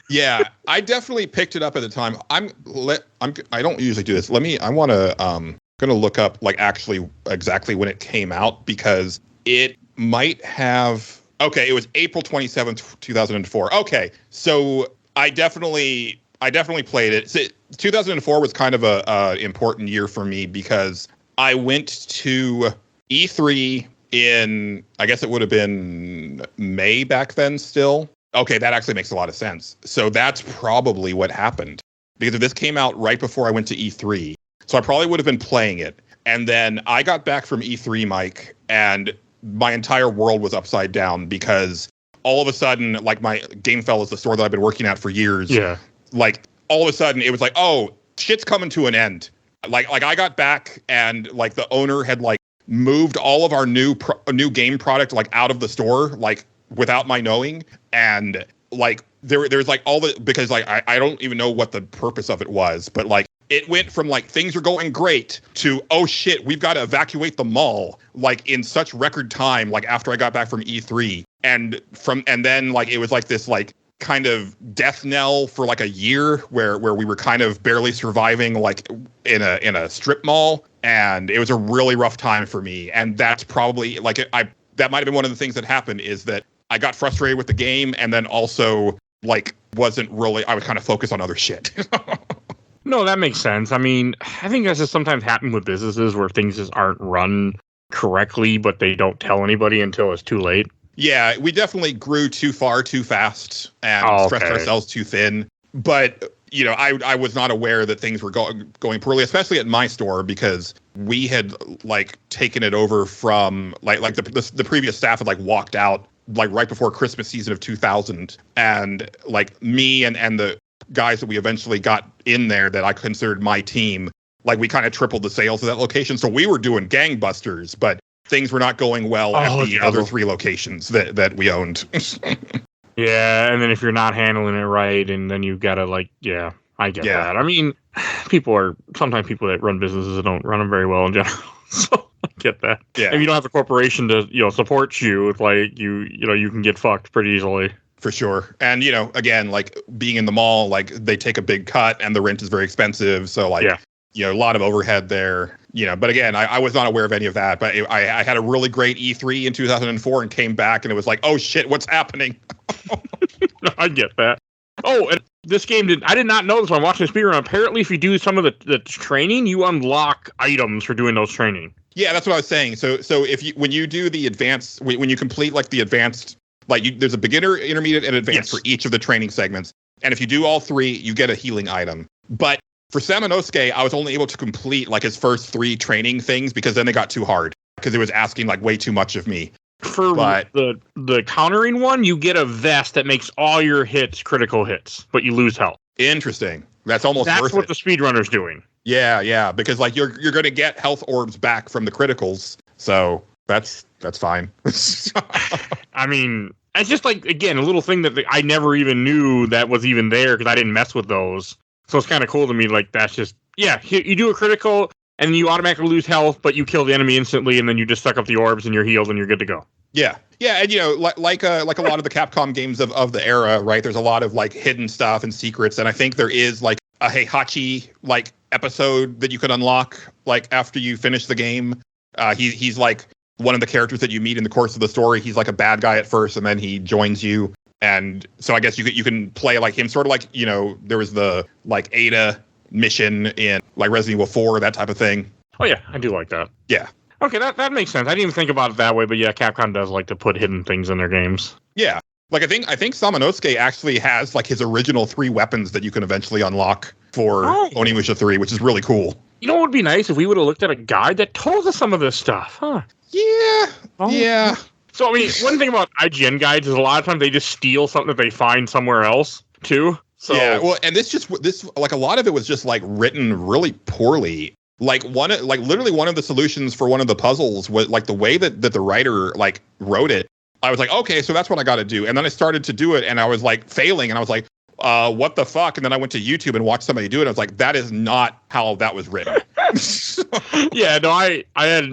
Yeah, I definitely picked it up at the time. I don't usually do this. I'm gonna look up like actually exactly when it came out, because it might have. Okay, it was April 27th, 2004. Okay, so I definitely played it. So 2004 was kind of a important year for me because I went to E3 in, I guess it would have been May back then still. Okay, that actually makes a lot of sense. So that's probably what happened, because this came out right before I went to E3. So I probably would have been playing it. And then I got back from E3, Mike, and my entire world was upside down, because all of a sudden, like my Game Fellas, the store that I've been working at for years, like all of a sudden it was like, oh, shit's coming to an end. Like I got back and like the owner had like moved all of our new game product like out of the store, like without my knowing. And like there's like all the, because like I don't even know what the purpose of it was, but like it went from like things are going great to, oh shit, we've got to evacuate the mall like in such record time, like after I got back from E3. And then like it was like this like kind of death knell for like a year where we were kind of barely surviving like in a strip mall. And it was a really rough time for me. And that's probably like that might have been one of the things that happened, is that I got frustrated with the game, and then also like I was kind of focused on other shit. No, that makes sense. I mean, I think that's just sometimes happen with businesses where things just aren't run correctly, but they don't tell anybody until it's too late. Yeah, we definitely grew too far too fast and stretched ourselves too thin. But, you know, I was not aware that things were going poorly, especially at my store, because we had like taken it over from like the previous staff had like walked out like right before Christmas season of 2000. And like me and the guys that we eventually got in there that I considered my team, like we kind of tripled the sales of that location. So we were doing gangbusters, but things were not going well at the other 3 locations that we owned. Yeah, and then if you're not handling it right, and then you've got to I get that. I mean, sometimes people that run businesses don't run them very well in general. So I get that. Yeah. If you don't have a corporation to, support you, like you can get fucked pretty easily. For sure. And, again, like being in the mall, like they take a big cut and the rent is very expensive. So like, a lot of overhead there, but again, I was not aware of any of that, but I had a really great E3 in 2004 and came back and it was like, oh shit, what's happening? I get that. Oh, and this game I did not know this when I'm watching the speedrun. Apparently, if you do some of the training, you unlock items for doing those training. Yeah, that's what I was saying. So when you do the advanced, when you complete like the advanced, there's a beginner, intermediate, and advanced for each of the training segments. And if you do all 3, you get a healing item. But for Samanosuke, I was only able to complete like his first 3 training things because then they got too hard because it was asking like way too much of me. For the countering one, you get a vest that makes all your hits critical hits, but you lose health. Interesting. That's worth it. That's what the speedrunner's doing. Yeah, because like you're going to get health orbs back from the criticals, so that's fine. I mean, it's just like, again, a little thing that I never even knew that was even there because I didn't mess with those. So it's kind of cool to me. Like that's just you do a critical. And you automatically lose health, but you kill the enemy instantly, and then you just suck up the orbs, and you're healed, and you're good to go. Yeah, and like a lot of the Capcom games of the era, right? There's a lot of like hidden stuff and secrets, and I think there is like a Heihachi like episode that you could unlock like after you finish the game. He's like one of the characters that you meet in the course of the story. He's like a bad guy at first, and then he joins you, and so I guess you can play like him, sort of like there was the like Ada mission in like Resident Evil 4, that type of thing. Oh yeah, I do like that. Yeah. Okay, that makes sense. I didn't even think about it that way, but yeah, Capcom does like to put hidden things in their games. Yeah. Like I think Samanosuke actually has like his original 3 weapons that you can eventually unlock for Onimusha 3, which is really cool. You know what would be nice if we would have looked at a guide that told us some of this stuff, huh? Yeah. Yeah. So I mean, one thing about IGN guides is a lot of times they just steal something that they find somewhere else too. So, yeah, well, and this like a lot of it was just like written really poorly. Like literally one of the solutions for one of the puzzles was like the way that the writer like wrote it. I was like, okay, so that's what I got to do. And then I started to do it and I was like failing and I was like, what the fuck? And then I went to YouTube and watched somebody do it. And I was like, that is not how that was written. Yeah, no,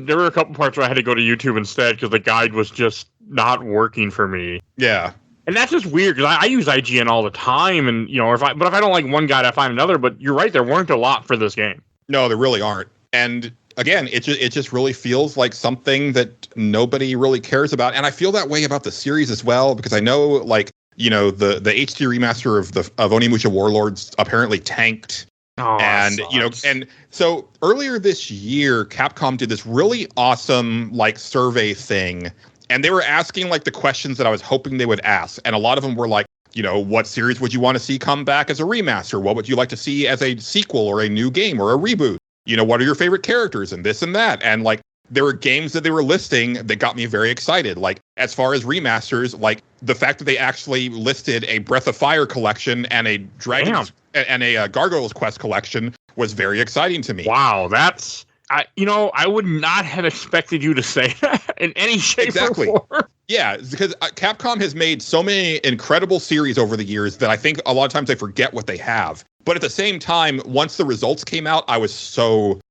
there were a couple parts where I had to go to YouTube instead because the guide was just not working for me. Yeah. And that's just weird because I use IGN all the time, and if I don't like one guide, I find another. But you're right, there weren't a lot for this game. No, there really aren't. And again, it just really feels like something that nobody really cares about. And I feel that way about the series as well because I know, like the HD remaster of Onimusha Warlords apparently tanked. Oh, and and so earlier this year, Capcom did this really awesome like survey thing. And they were asking like the questions that I was hoping they would ask. And a lot of them were like, what series would you want to see come back as a remaster? What would you like to see as a sequel or a new game or a reboot? What are your favorite characters and this and that? And like, there were games that they were listing that got me very excited. Like, as far as remasters, like the fact that they actually listed a Breath of Fire collection and a Dragon's and a Gargoyle's Quest collection was very exciting to me. Wow, that's... I would not have expected you to say that in any shape or form. Yeah, because Capcom has made so many incredible series over the years that I think a lot of times they forget what they have. But at the same time, once the results came out, I was so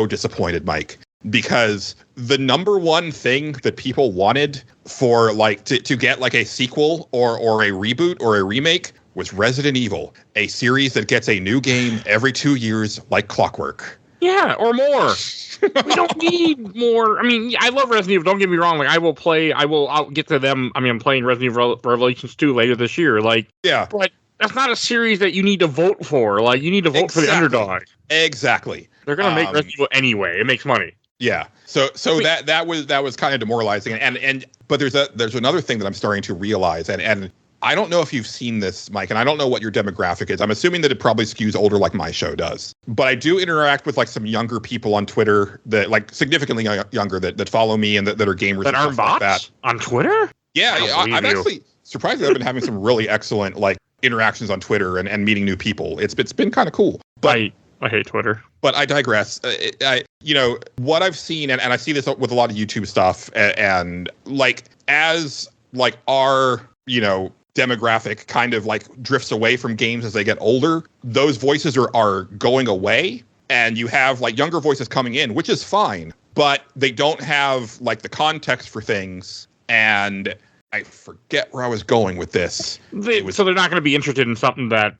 disappointed, Mike. Because the number one thing that people wanted for like to get like a sequel or a reboot or a remake was Resident Evil, a series that gets a new game every 2 years like clockwork. Yeah, or more. We don't need more. I mean, I love Resident Evil. Don't get me wrong. Like, I'll get to them. I mean, I'm playing Resident Evil Revelations 2 later this year. Like, yeah. But that's not a series that you need to vote for. Like, you need to vote for the underdog. Exactly. They're going to make Resident Evil anyway. It makes money. Yeah. So that was kind of demoralizing. But there's another thing that I'm starting to realize, and I don't know if you've seen this, Mike, and I don't know what your demographic is. I'm assuming that it probably skews older like my show does. But I do interact with like some younger people on Twitter that like significantly younger that follow me and that are gamers that and aren't stuff bots like that. on Twitter. Yeah, I'm actually surprised that I've been having some really excellent like interactions on Twitter and meeting new people. It's been kind of cool. But I hate Twitter. But I digress. What I've seen, and I see this with a lot of YouTube stuff, and like as like our demographic kind of like drifts away from games as they get older, those voices are going away, and you have like younger voices coming in, which is fine, but they don't have like the context for things. And I forget where I was going with this. So they're not going to be interested in something that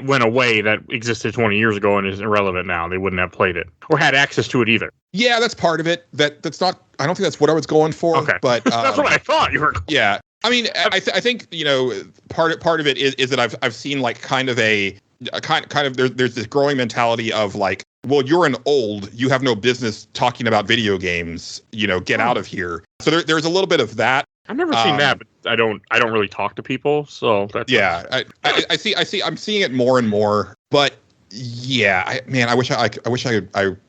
went away, that existed 20 years ago and is irrelevant now. They wouldn't have played it or had access to it either. Yeah, that's part of it. That's not. I don't think that's what I was going for. Okay, but that's what I thought you were. Yeah, I mean, I think part of it is that I've seen like kind of a kind of there's this growing mentality of like, well, you're an old, you have no business talking about video games. Get out of here. So there's a little bit of that. I've never seen that, but I don't really talk to people, so that's I see. I'm seeing it more and more, but yeah, I wish I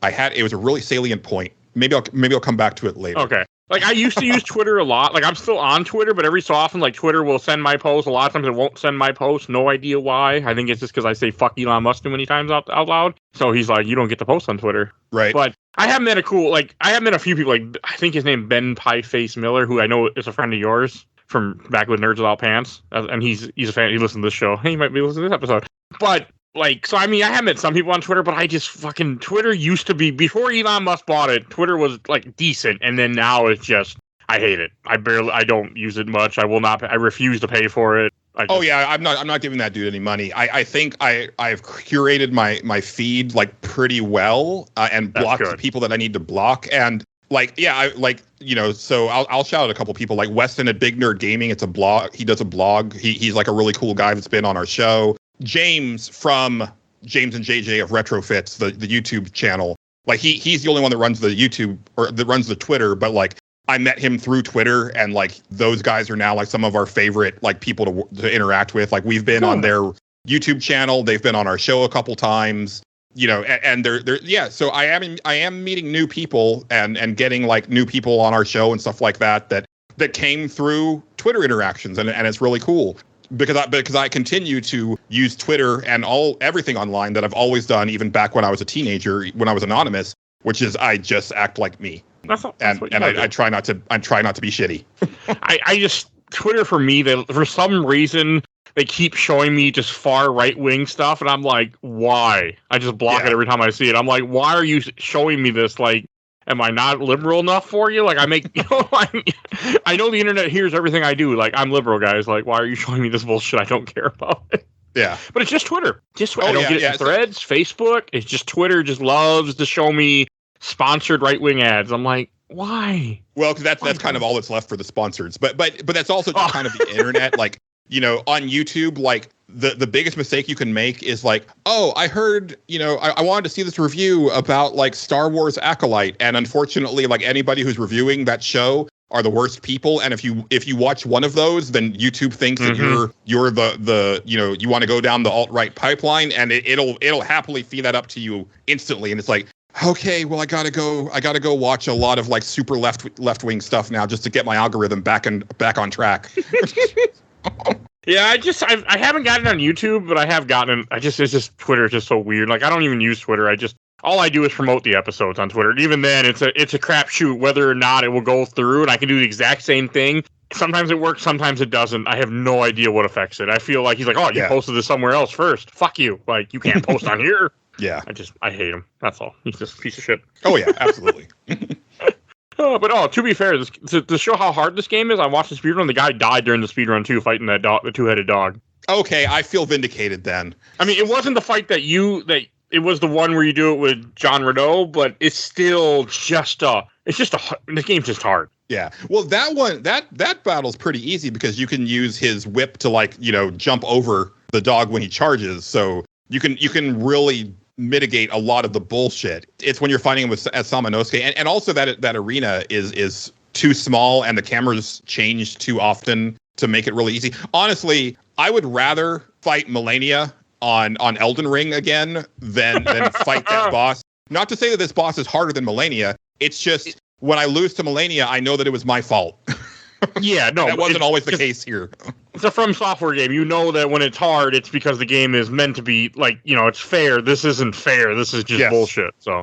had. It was a really salient point. Maybe I'll come back to it later. Okay. Like I used to use Twitter a lot. Like I'm still on Twitter, but every so often, like Twitter will send my posts. A lot of times it won't send my posts. No idea why. I think it's just because I say fuck Elon Musk too many times out loud. So he's like, you don't get to post on Twitter. Right. But I have met a few people. Like I think his name Ben Pieface Miller, who I know is a friend of yours from back with Nerds Without Pants, and he's a fan. He listens to this show. He might be listening to this episode. But like, so I mean, I have met some people on Twitter, but I just fucking Twitter used to be, before Elon Musk bought it, Twitter was like decent, and then now it's just, I hate it. I don't use it much. I will not. I refuse to pay for it. I'm not giving that dude any money. I think I've curated my feed like pretty well and blocked the people that I need to block. And like, yeah, so I'll shout out a couple people like Weston at Big Nerd Gaming. It's a blog. He does a blog. He's like a really cool guy that's been on our show. James from James and JJ of Retrofits, the YouTube channel. Like he's the only one that runs the YouTube or that runs the Twitter, but like I met him through Twitter, and like those guys are now like some of our favorite like people to interact with. Like we've been on their YouTube channel, they've been on our show a couple times, and they're yeah. So I am meeting new people and getting like new people on our show and stuff like that came through Twitter interactions, and it's really cool. Because I continue to use Twitter and everything online that I've always done, even back when I was a teenager, when I was anonymous, which is I just act like me. I try not to be shitty. I just Twitter for me, for some reason they keep showing me just far right wing stuff, and I'm like, why? I just block it every time I see it. I'm like, why are you showing me this? Like, am I not liberal enough for you? Like, I know the internet hears everything I do. Like, I'm liberal, guys. Like, why are you showing me this bullshit? I don't care about it. Yeah. But it's just Twitter. I don't get it in Threads, Facebook. It's just Twitter just loves to show me sponsored right-wing ads. I'm like, why? Well, because that's kind of all that's left for the sponsors. But that's also just kind of the internet. Like, on YouTube, like, the biggest mistake you can make is like, oh, I heard, I wanted to see this review about like Star Wars Acolyte, and unfortunately, like anybody who's reviewing that show are the worst people. And if you watch one of those, then YouTube thinks that you're the you want to go down the alt-right pipeline, and it'll happily feed that up to you instantly. And it's like, okay, well, I gotta go watch a lot of like super left-wing stuff now just to get my algorithm back on track. Yeah, I haven't gotten on YouTube, but I have gotten. It's just Twitter is just so weird. Like I don't even use Twitter. All I do is promote the episodes on Twitter. And even then, it's a crapshoot whether or not it will go through, and I can do the exact same thing. Sometimes it works, sometimes it doesn't. I have no idea what affects it. I feel like he's like, oh, you posted this somewhere else first. Fuck you. Like you can't post on here. Yeah. I hate him. That's all. He's just a piece of shit. Oh yeah, absolutely. But to be fair, to show how hard this game is, I watched the speedrun. The guy died during the speedrun too, fighting that dog, the two-headed dog. Okay, I feel vindicated then. I mean, it wasn't the fight it was the one where you do it with John Renault, but it's still just this game's just hard. Yeah. Well, that one, that battle's pretty easy because you can use his whip to like, jump over the dog when he charges. So you can really mitigate a lot of the bullshit. It's when you're fighting with as Samanosuke, and also that arena is too small and the cameras change too often to make it really easy. Honestly, I would rather fight Melania on Elden Ring again than fight that boss. Not to say that this boss is harder than Melania. It's just when I lose to Melania, I know that it was my fault. Yeah, no, that wasn't always the case here. It's a From Software game. You know that when it's hard, it's because the game is meant to be like, it's fair. This isn't fair. This is just bullshit. So,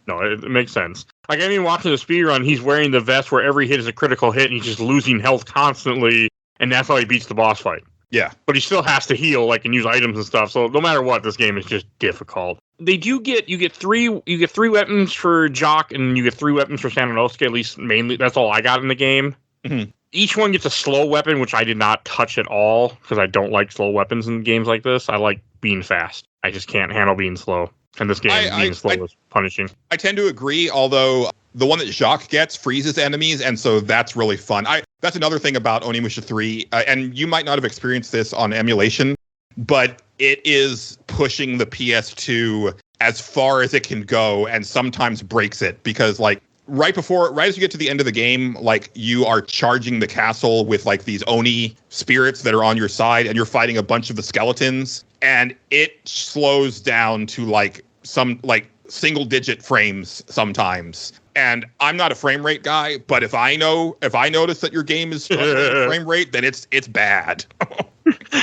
no, it makes sense. Like, I mean, watching the speedrun, he's wearing the vest where every hit is a critical hit, and he's just losing health constantly, and that's how he beats the boss fight. Yeah. But he still has to heal, like, and use items and stuff. So no matter what, this game is just difficult. You get three weapons for Jock, and you get 3 weapons for Sananosuke, at least mainly. That's all I got in the game. Mm-hmm. Each one gets a slow weapon, which I did not touch at all, because I don't like slow weapons in games like this. I like being fast. I just can't handle being slow. And this game, being slow is punishing. I tend to agree, although the one that Jacques gets freezes enemies, and so that's really fun. That's another thing about Onimusha 3, and you might not have experienced this on emulation, but it is pushing the PS2 as far as it can go, and sometimes breaks it, because, like, right as you get to the end of the game, like, you are charging the castle with, like, these Oni spirits that are on your side, and you're fighting a bunch of the skeletons, and it slows down to, like, some, like, single-digit frames sometimes. And I'm not a frame rate guy, but if I notice that your game is struggling with frame rate, then it's bad.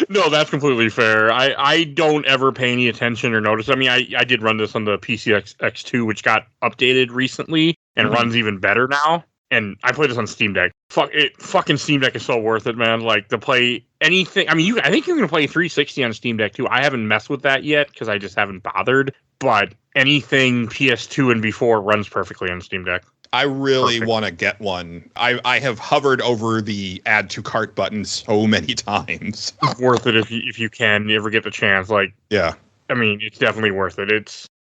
No, that's completely fair. I don't ever pay any attention or notice. I mean, I did run this on the PC X2, which got updated recently and runs even better now. And I played this on Steam Deck. Fucking Steam Deck is so worth it, man. Like, to play anything. I mean, I think you can play 360 on Steam Deck too. I haven't messed with that yet because I just haven't bothered. But anything PS2 and before runs perfectly on Steam Deck. I really want to get one. I have hovered over the add to cart button so many times. It's worth it if you can. You ever get the chance. Like, yeah. I mean, it's definitely worth it.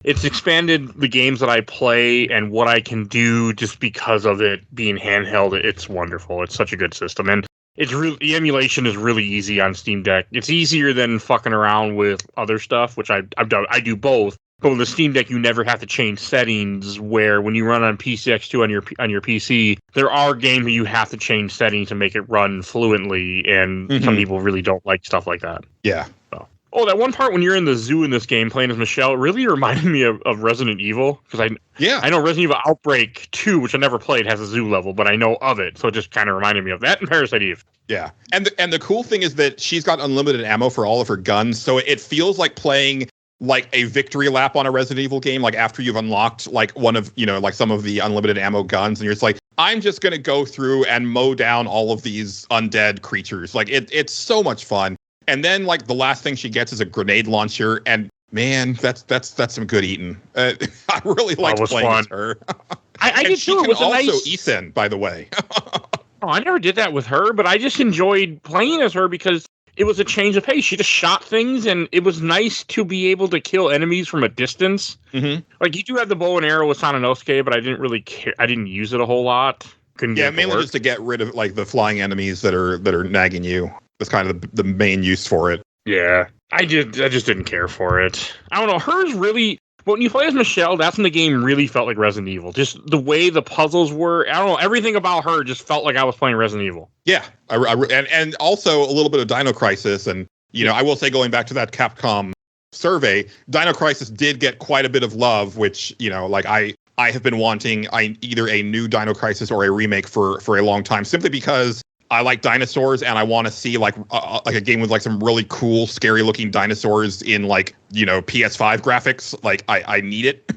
It's expanded the games that I play and what I can do just because of it being handheld. It's wonderful. It's such a good system. And the emulation is really easy on Steam Deck. It's easier than fucking around with other stuff, which I've done. I do both. But with the Steam Deck, you never have to change settings, where when you run on PCX2 on your PC, there are games where you have to change settings to make it run fluently, and some people really don't like stuff like that. Yeah. So. Oh, that one part when you're in the zoo in this game playing as Michelle really reminded me of Resident Evil, because I know Resident Evil Outbreak 2, which I never played, has a zoo level, but I know of it, so it just kind of reminded me of that and Parasite Eve. Yeah, and the cool thing is that she's got unlimited ammo for all of her guns, so it feels like playing like a victory lap on a Resident Evil game, like after you've unlocked like one of, like some of the unlimited ammo guns, and you're just like, I'm just going to go through and mow down all of these undead creatures. Like it's so much fun. And then like the last thing she gets is a grenade launcher, and man, that's some good eating. I really like playing with her. I did too. She can also Ethan, by the way. Oh, I never did that with her, but I just enjoyed playing as her because it was a change of pace. She just shot things, and it was nice to be able to kill enemies from a distance. Mm-hmm. Like, you do have the bow and arrow with Sananosuke, but I didn't really care. I didn't use it a whole lot. Mainly just to get rid of like the flying enemies that are nagging you. That's kind of the main use for it. Yeah, I just didn't care for it. I don't know. Hers really. When you play as Michelle, that's when the game really felt like Resident Evil. Just the way the puzzles were. I don't know. Everything about her just felt like I was playing Resident Evil. Yeah. And also a little bit of Dino Crisis. And, I will say, going back to that Capcom survey, Dino Crisis did get quite a bit of love, which, like I have been wanting either a new Dino Crisis or a remake for a long time, simply because I like dinosaurs, and I want to see like a game with like some really cool, scary looking dinosaurs in like, PS5 graphics. Like I need it.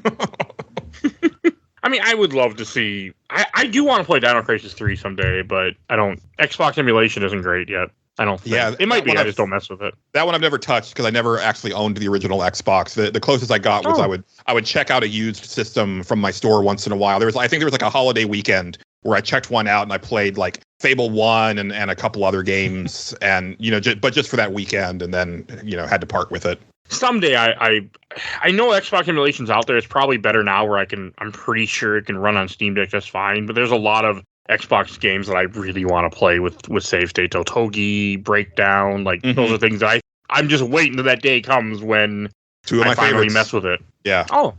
I mean, I would love to see. I do want to play Dino Crisis 3 someday, but I don't. Xbox emulation isn't great yet. I don't think. Yeah, it might be. I just don't mess with it. That one I've never touched because I never actually owned the original Xbox. The closest I got was I would check out a used system from my store once in a while. I think there was like a holiday weekend where I checked one out and I played like Fable 1 and a couple other games, and but just for that weekend, and then had to part with it. Someday I know Xbox emulation's out there. It's probably better now where I'm pretty sure it can run on Steam Deck just fine, but there's a lot of Xbox games that I really want to play with save state. Togi, Breakdown, like those are things that I'm just waiting till that day comes when Two of my finally favorites. mess with it. Yeah. Oh.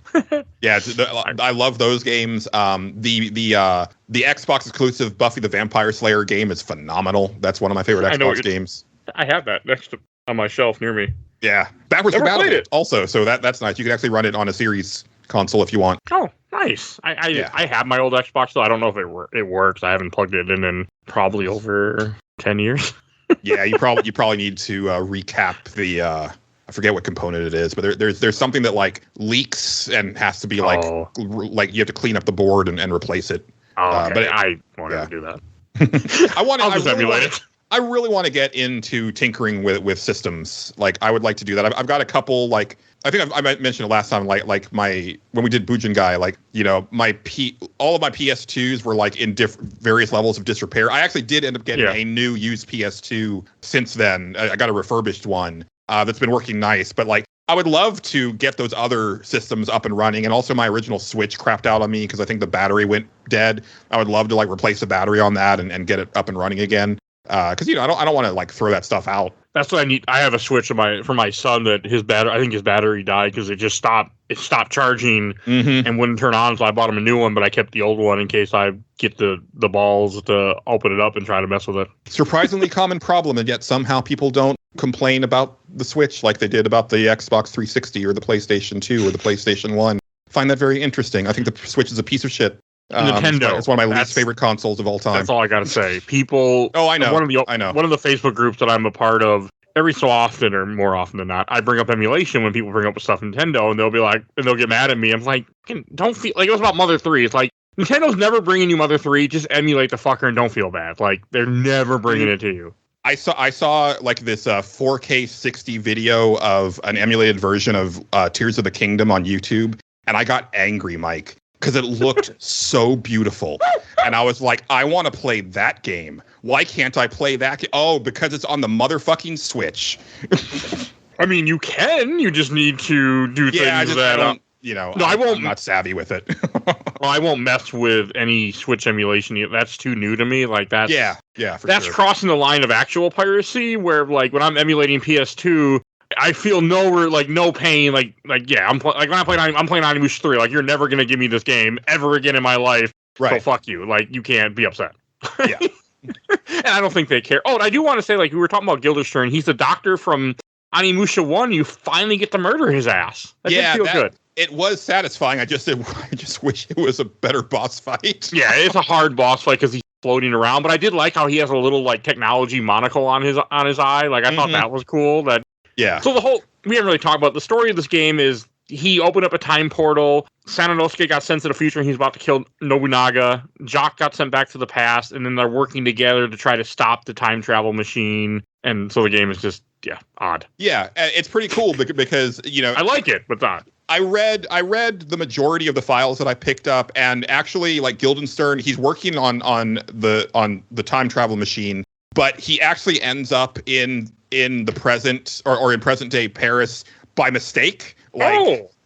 Yeah, I love those games. The Xbox exclusive Buffy the Vampire Slayer game is phenomenal. That's one of my favorite Xbox games. I have that next on my shelf near me. Yeah, backwards Never compatible played it. also, so that's nice. You can actually run it on a Series console if you want. Oh, nice. I have my old Xbox, so I don't know if it works. I haven't plugged it in probably over 10 years. Yeah, you probably need to recap the I forget what component it is, but there's something that like leaks and has to be like you have to clean up the board and replace it. Oh, okay. But I won't ever do that. I really want to get into tinkering with systems. Like I would like to do that. I've got a couple like I think I mentioned it last time. Like when we did Bujangai, like all of my PS2s were like in various levels of disrepair. I actually did end up getting a new used PS2 since then. I got a refurbished one that's been working nice. But like I would love to get those other systems up and running. And also my original Switch crapped out on me because I think the battery went dead. I would love to like replace the battery on that and get it up and running again. Because I don't want to like throw that stuff out. That's what I need. I have a Switch for my son that I think his battery died because it stopped charging and wouldn't turn on. So I bought him a new one, but I kept the old one in case I get the balls to open it up and try to mess with it. Surprisingly common problem, and yet somehow people don't complain about the Switch like they did about the Xbox 360 or the PlayStation 2 or the PlayStation 1. Find that very interesting. I think the Switch is a piece of shit. Nintendo. It's one of my least favorite consoles of all time. That's all I got to say. People. Oh, I know. I know. One of the Facebook groups that I'm a part of, every so often or more often than not, I bring up emulation when people bring up stuff Nintendo, and they'll be like, and they'll get mad at me. I'm like, don't feel like it was about Mother 3. It's like Nintendo's never bringing you Mother 3. Just emulate the fucker and don't feel bad. Like they're never bringing it to you. I saw like this 4K 60 video of an emulated version of Tears of the Kingdom on YouTube, and I got angry, Mike. Because it looked so beautiful. And I was like, I want to play that game. Why can't I play that game? Oh, because it's on the motherfucking Switch. I mean, you can. You just need to do things that... I'm not savvy with it. Well, I won't mess with any Switch emulation. That's too new to me. Like that's... Yeah, that's sure. Crossing the line of actual piracy, where like when I'm emulating PS2... I feel no pain. I'm playing Onimusha 3. Like you're never gonna give me this game ever again in my life. Right. So fuck you. Like you can't be upset. Yeah. And I don't think they care. Oh, and I do want to say, like we were talking about Gilderstern. He's the doctor from Onimusha 1. You finally get to murder his ass. That did feel good. It was satisfying. I just wish it was a better boss fight. Yeah, it's a hard boss fight because he's floating around. But I did like how he has a little like technology monocle on his eye. Like I thought that was cool. Yeah. So we haven't really talked about the story of this game is he opened up a time portal. Sanosuke got sent to the future and he's about to kill Nobunaga. Jock got sent back to the past, and then they're working together to try to stop the time travel machine. And so the game is just, odd. Yeah, it's pretty cool because, I like it, but not. I read the majority of the files that I picked up, and actually, like Guildenstern, he's working on the time travel machine, but he actually ends up in the present or in present day Paris by mistake.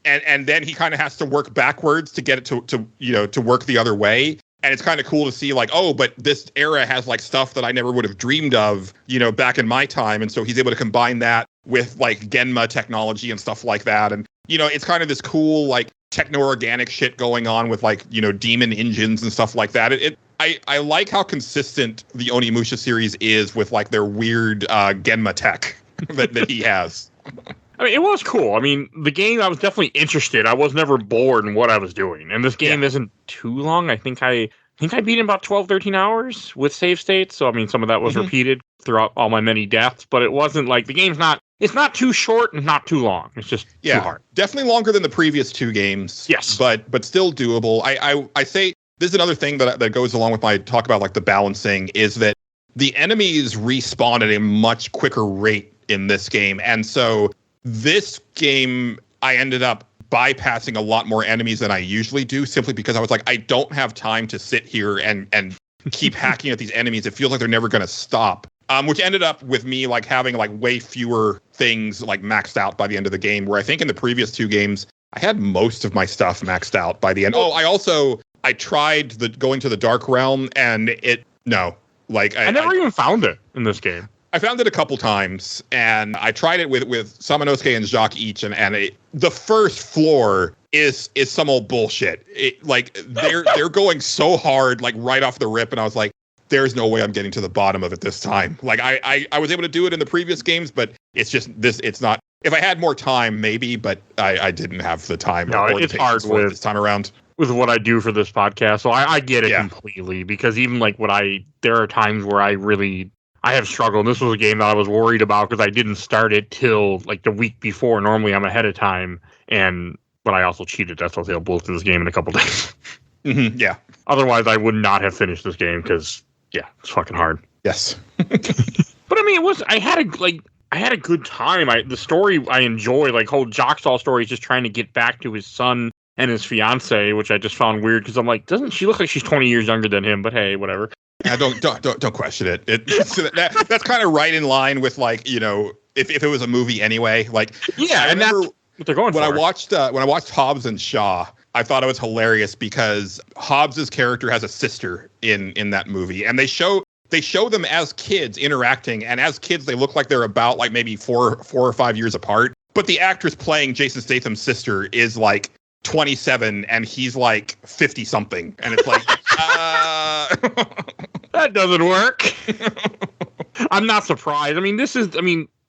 And then he kind of has to work backwards to get it to work the other way. And it's kind of cool to see like, oh, but this era has like stuff that I never would have dreamed of, back in my time. And so he's able to combine that with like Genma technology and stuff like that. And, it's kind of this cool, like techno-organic shit going on with like, demon engines and stuff like that. I like how consistent the Onimusha series is with like their weird Genma tech that he has. I mean, it was cool. I mean, the game, I was definitely interested. I was never bored in what I was doing. And this game isn't too long. I think I beat it in about 12, 13 hours with save states. So, I mean, some of that was repeated throughout all my many deaths. But it wasn't like the game's not... It's not too short and not too long. It's just too hard. Definitely longer than the previous two games. Yes. But still doable. I say... This is another thing that goes along with my talk about like the balancing is that the enemies respawn at a much quicker rate in this game. And so this game, I ended up bypassing a lot more enemies than I usually do simply because I was like, I don't have time to sit here and keep hacking at these enemies. It feels like they're never going to stop. Which ended up with me like having like way fewer things like maxed out by the end of the game, where I think in the previous two games, I had most of my stuff maxed out by the end. Oh, I tried going to the Dark Realm, and I never even found it in this game. I found it a couple times, and I tried it with Samanosuke and Jacques each, and the first floor is some old bullshit. They're going so hard, like right off the rip, and I was like, there's no way I'm getting to the bottom of it this time. Like I was able to do it in the previous games, but it's just this. It's not. If I had more time, maybe, but I didn't have the time. No, it's hard with this time around. With what I do for this podcast, so I get it completely, because even like there are times where I have struggled. This was a game that I was worried about because I didn't start it till like the week before. Normally I'm ahead of time, but I also cheated. That's why I'll blow through this game in a couple days. Mm-hmm, yeah. Otherwise, I would not have finished this game because it's fucking hard. Yes. But I mean, I had a good time. The story I enjoy, like whole Jockstall story is just trying to get back to his son and his fiance, which I just found weird because I'm like, doesn't she look like she's 20 years younger than him? But hey, whatever. Yeah, don't question it. That's kind of right in line with, like, you know, if it was a movie anyway. Like, yeah, and that's what they're going for. When I watched Hobbs and Shaw, I thought it was hilarious because Hobbs's character has a sister in that movie, and they show them as kids interacting, and as kids they look like they're about like maybe four or 5 years apart. But the actress playing Jason Statham's sister is like 27 and he's like 50 something, and it's like that doesn't work. I'm not surprised. I mean,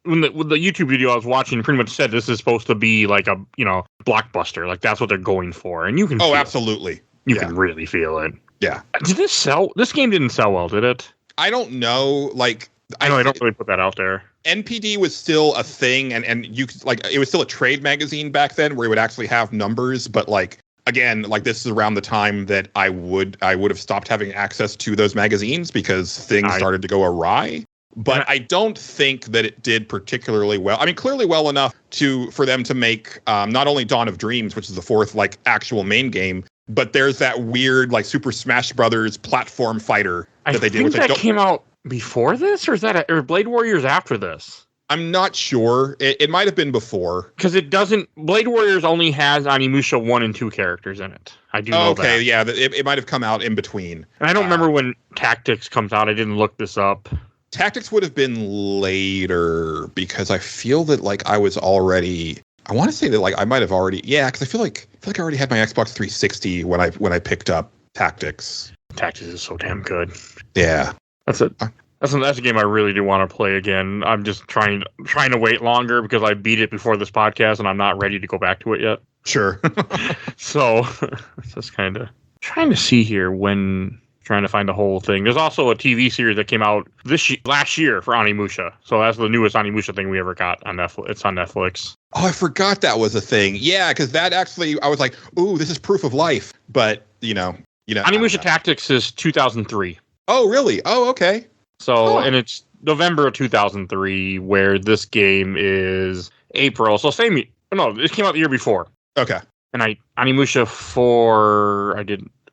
when the YouTube video I was watching pretty much said this is supposed to be like a, you know, blockbuster, like that's what they're going for, and you can absolutely you can really feel it. Yeah. Did this sell? This game didn't sell well, did it? I don't know. Like, I don't really put that out there. NPD was still a thing, and you like it was still a trade magazine back then where it would actually have numbers, but like again, like this is around the time that I would have stopped having access to those magazines because things started to go awry. But I don't think that it did particularly well. I mean, clearly well enough for them to make not only Dawn of Dreams, which is the fourth like actual main game, but there's that weird like Super Smash Brothers platform fighter that they did. I think that came out before this, or is that or Blade Warriors after this? I'm not sure. It might have been before. Because it doesn't. Blade Warriors only has Onimusha 1 and 2 characters in it. I do know that. Okay, yeah, it might have come out in between. And I don't remember when Tactics comes out. I didn't look this up. Tactics would have been later because I feel that like I was already. I want to say that like I might have already. Yeah, because I feel like I already had my Xbox 360 when I picked up Tactics. Tactics is so damn good. Yeah, that's a game I really do want to play again. I'm just trying to wait longer because I beat it before this podcast and I'm not ready to go back to it yet. Sure. So just kind of trying to see here trying to find the whole thing. There's also a TV series that came out last year for Onimusha. So that's the newest Onimusha thing we ever got on Netflix. It's on Netflix. Oh, I forgot that was a thing. Yeah, because that actually, I was like, ooh, this is proof of life. But, you know. Onimusha Tactics is 2003. Oh, really? Oh, okay. So, and it's November of 2003, where this game is April. So it came out the year before. Okay. And Onimusha 4,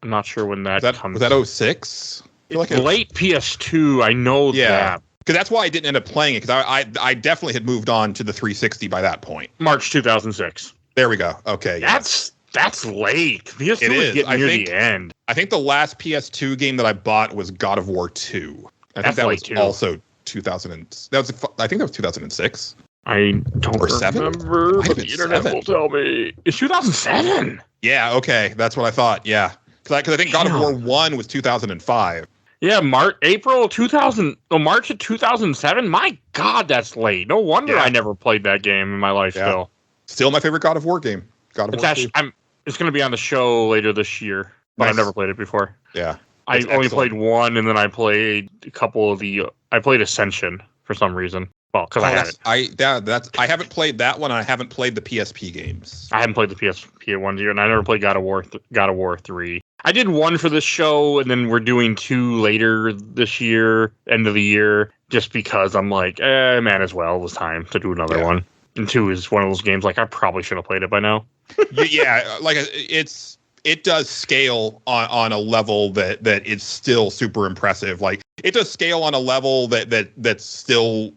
I'm not sure when that comes. Was that 06? Like late PS2, I know that. Because that's why I didn't end up playing it, because I definitely had moved on to the 360 by that point. March 2006. There we go. Okay. Yeah. That's late. PS2 is getting near the end. I think the last PS2 game that I bought was God of War 2. I think that was also 2000. I think that was 2006. I don't remember, but the internet will tell me. It's 2007. Yeah, okay. That's what I thought. Yeah. Because I think God of War 1 was 2005. Yeah, April 2000. Oh, March of 2007. My God, that's late. No wonder I never played that game in my life. Still my favorite God of War game. God of War 2. It's going to be on the show later this year, but I've never played it before. Yeah. I only played one, and then I played a couple of I played Ascension for some reason. Well, because I had it. I haven't played that one. I haven't played the PSP games. I haven't played the PSP ones either, and I never played God of War 3. I did one for this show, and then we're doing 2 later this year, end of the year, just because I'm like, man, as well, it was time to do another one. And 2 is one of those games, like, I probably should have played it by now. Yeah, like, it does scale on a level that is still super impressive. Like, it does scale on a level that still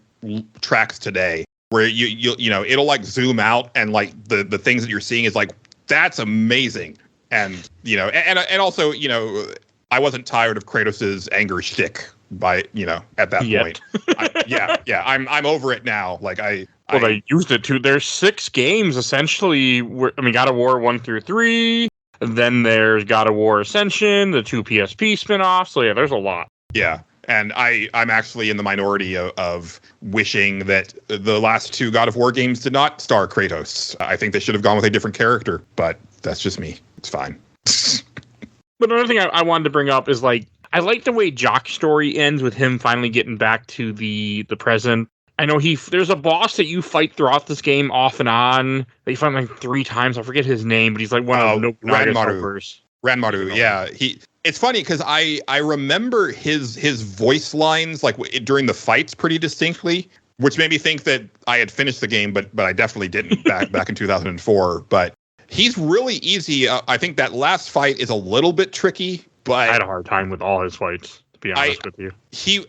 tracks today, where you know it'll like zoom out and like the things that you're seeing is like, that's amazing. And you know, and also, you know, I wasn't tired of Kratos' anger shtick by, at that point. I'm over it now. Like they used it too. There's 6 games essentially. God of War 1 through 3. Then there's God of War Ascension, the 2 PSP spinoffs. So yeah, there's a lot. Yeah. And I'm actually in the minority of wishing that the last 2 God of War games did not star Kratos. I think they should have gone with a different character, but that's just me. It's fine. But another thing I wanted to bring up is, like, I like the way Jock's story ends with him finally getting back to the present. I know there's a boss that you fight throughout this game off and on that you fight like 3 times. I forget his name, but he's like one of Nobunaga's helpers. Ranmaru, yeah. It's funny because I remember his voice lines like during the fights pretty distinctly, which made me think that I had finished the game, but I definitely didn't back in 2004. But he's really easy. I think that last fight is a little bit tricky, but I had a hard time with all his fights, to be honest with you.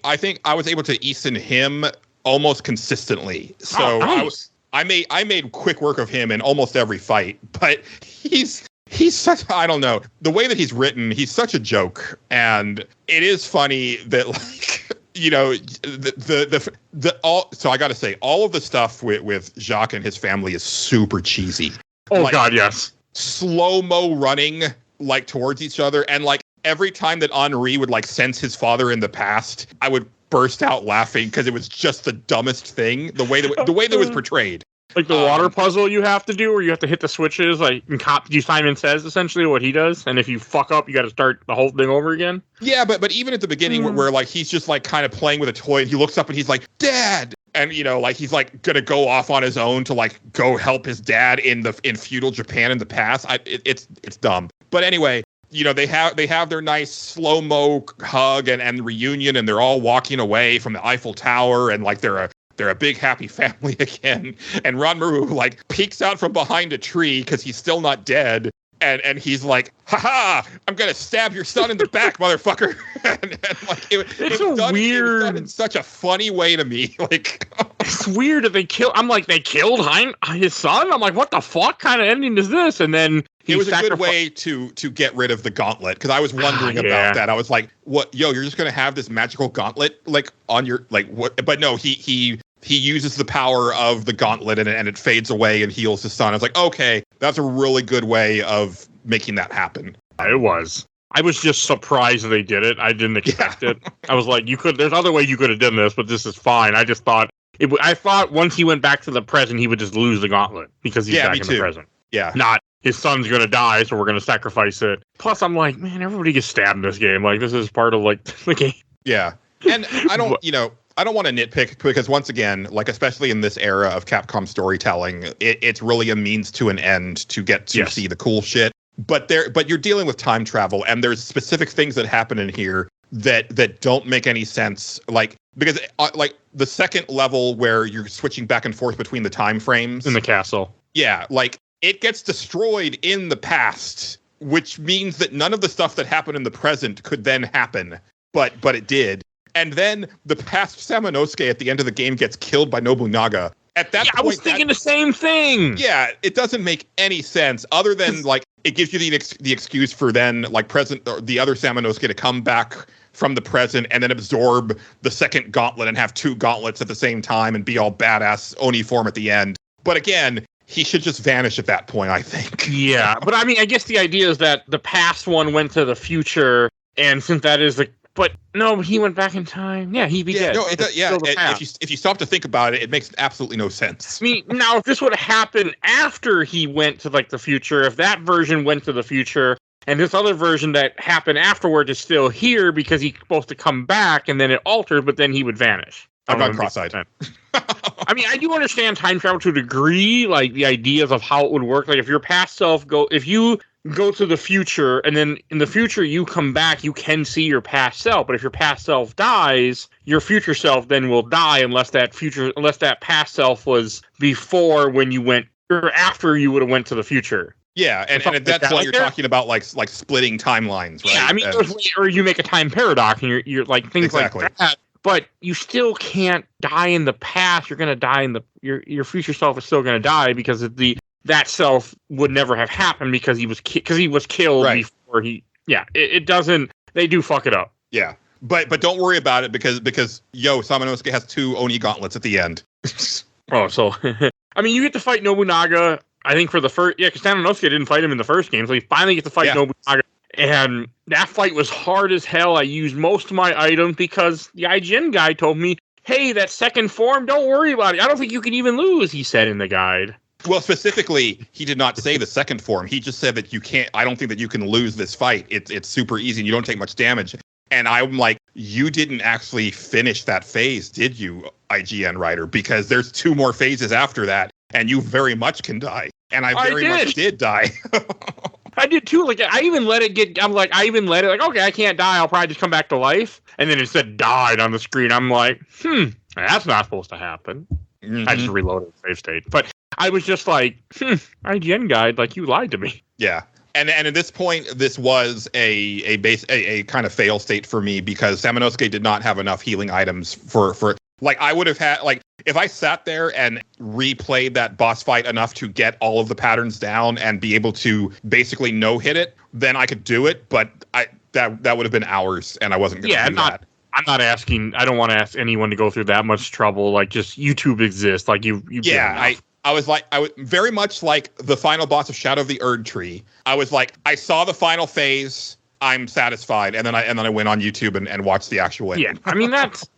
I think I was able to Eason him almost consistently. So nice. I made quick work of him in almost every fight, but he's such, I don't know, the way that he's written, he's such a joke. And it is funny that, like, so I got to say, all of the stuff with Jacques and his family is super cheesy. Oh, like, God, yes. Slow-mo running, like, towards each other. And, like, every time that Henri would, like, sense his father in the past, I would burst out laughing because it was just the dumbest thing, the way that it was portrayed. Like the water puzzle you have to do where you have to hit the switches, like Simon Says, essentially what he does. And if you fuck up, you got to start the whole thing over again. Yeah, but even at the beginning where like he's just like kind of playing with a toy and he looks up and he's like, Dad! And, like he's like going to go off on his own to like go help his dad in feudal Japan in the past. It's dumb. But anyway, they have their nice slow-mo hug and reunion, and they're all walking away from the Eiffel Tower, and like they're a big happy family again. And Ranmaru like peeks out from behind a tree because he's still not dead. And he's like, "Ha! I'm gonna stab your son in the back, motherfucker!" and like it was done in such a funny way to me. Like, it's weird that they kill. I'm like, they killed his son. I'm like, what the fuck kind of ending is this? And then it was a good way to get rid of the gauntlet, because I was wondering about that. I was like, what? Yo, you're just gonna have this magical gauntlet like on your like what? But no, he uses the power of the gauntlet and it fades away and heals his son. I was like, okay, that's a really good way of making that happen. It was. I was just surprised they did it. I didn't expect it. I was like, there's other way you could have done this, but this is fine. I just thought, I thought once he went back to the present, he would just lose the gauntlet because he's back in the present. Yeah. Not his son's going to die, so we're going to sacrifice it. Plus, I'm like, man, everybody gets stabbed in this game. Like, this is part of like the game. Yeah. And I don't, I don't want to nitpick because once again, like especially in this era of Capcom storytelling, it's really a means to an end to get to see the cool shit. But you're dealing with time travel, and there's specific things that happen in here that don't make any sense. Like because like the second level where you're switching back and forth between the time frames in the castle. Yeah, like it gets destroyed in the past, which means that none of the stuff that happened in the present could then happen, but it did. And then the past Samanosuke at the end of the game gets killed by Nobunaga. At that point, I was thinking the same thing. Yeah, it doesn't make any sense other than like it gives you the excuse for then like the other Samanosuke to come back from the present and then absorb the second gauntlet and have 2 gauntlets at the same time and be all badass Oni form at the end. But again, he should just vanish at that point, I think. Yeah, but I mean, I guess the idea is that the past one went to the future, and since that is the But no, he went back in time. Yeah, he'd be dead. No, if you stop to think about it, it makes absolutely no sense. I mean, now if this would have happened after he went to like the future, if that version went to the future, and this other version that happened afterward is still here because he's supposed to come back, and then it altered, but then he would vanish. I'm not cross-eyed. I mean, I do understand time travel to a degree, like the ideas of how it would work. Like if your past self if you go to the future and then in the future you come back, you can see your past self. But if your past self dies, your future self then will die unless that past self was before when you went or after you would have went to the future. Yeah, and at that point you're talking about like splitting timelines, right? Yeah, I mean, or you make a time paradox and you're like things like that. But you still can't die in the past. You're going to die your future self is still going to die because of that self would never have happened because he was killed before he. Yeah, it doesn't they do fuck it up. Yeah. But don't worry about it because Samanosuke has 2 Oni gauntlets at the end. Oh, so I mean, you get to fight Nobunaga. I think for the first, because Samanosuke didn't fight him in the first game, so you finally get to fight Nobunaga. And that fight was hard as hell. I used most of my items because the IGN guy told me, "Hey, that second form, don't worry about it. I don't think you can even lose," he said in the guide. Well, specifically, he did not say the second form. He just said that you can't. I don't think that you can lose this fight. It's super easy and you don't take much damage. And I'm like, you didn't actually finish that phase, did you, IGN writer? Because there's 2 more phases after that, and you very much can die. And I very much did die. I did too. Like, I even let it, like, okay, I can't die. I'll probably just come back to life. And then it said died on the screen. I'm like, that's not supposed to happen. Mm-hmm. I just reloaded the save state. But I was just like, IGN guide, like, you lied to me. Yeah. And at this point, this was a kind of fail state for me because Samanosuke did not have enough healing items for like I would have had, like, if I sat there and replayed that boss fight enough to get all of the patterns down and be able to basically no-hit it, then I could do it. But that would have been hours, and I wasn't going to do that. I'm not asking. I don't want to ask anyone to go through that much trouble. Like, just YouTube exists. Like you. Yeah, I was very much like the final boss of Shadow of the Erd Tree. I was like, I saw the final phase. I'm satisfied, and then I went on YouTube and watched the actual ending. Yeah, I mean that's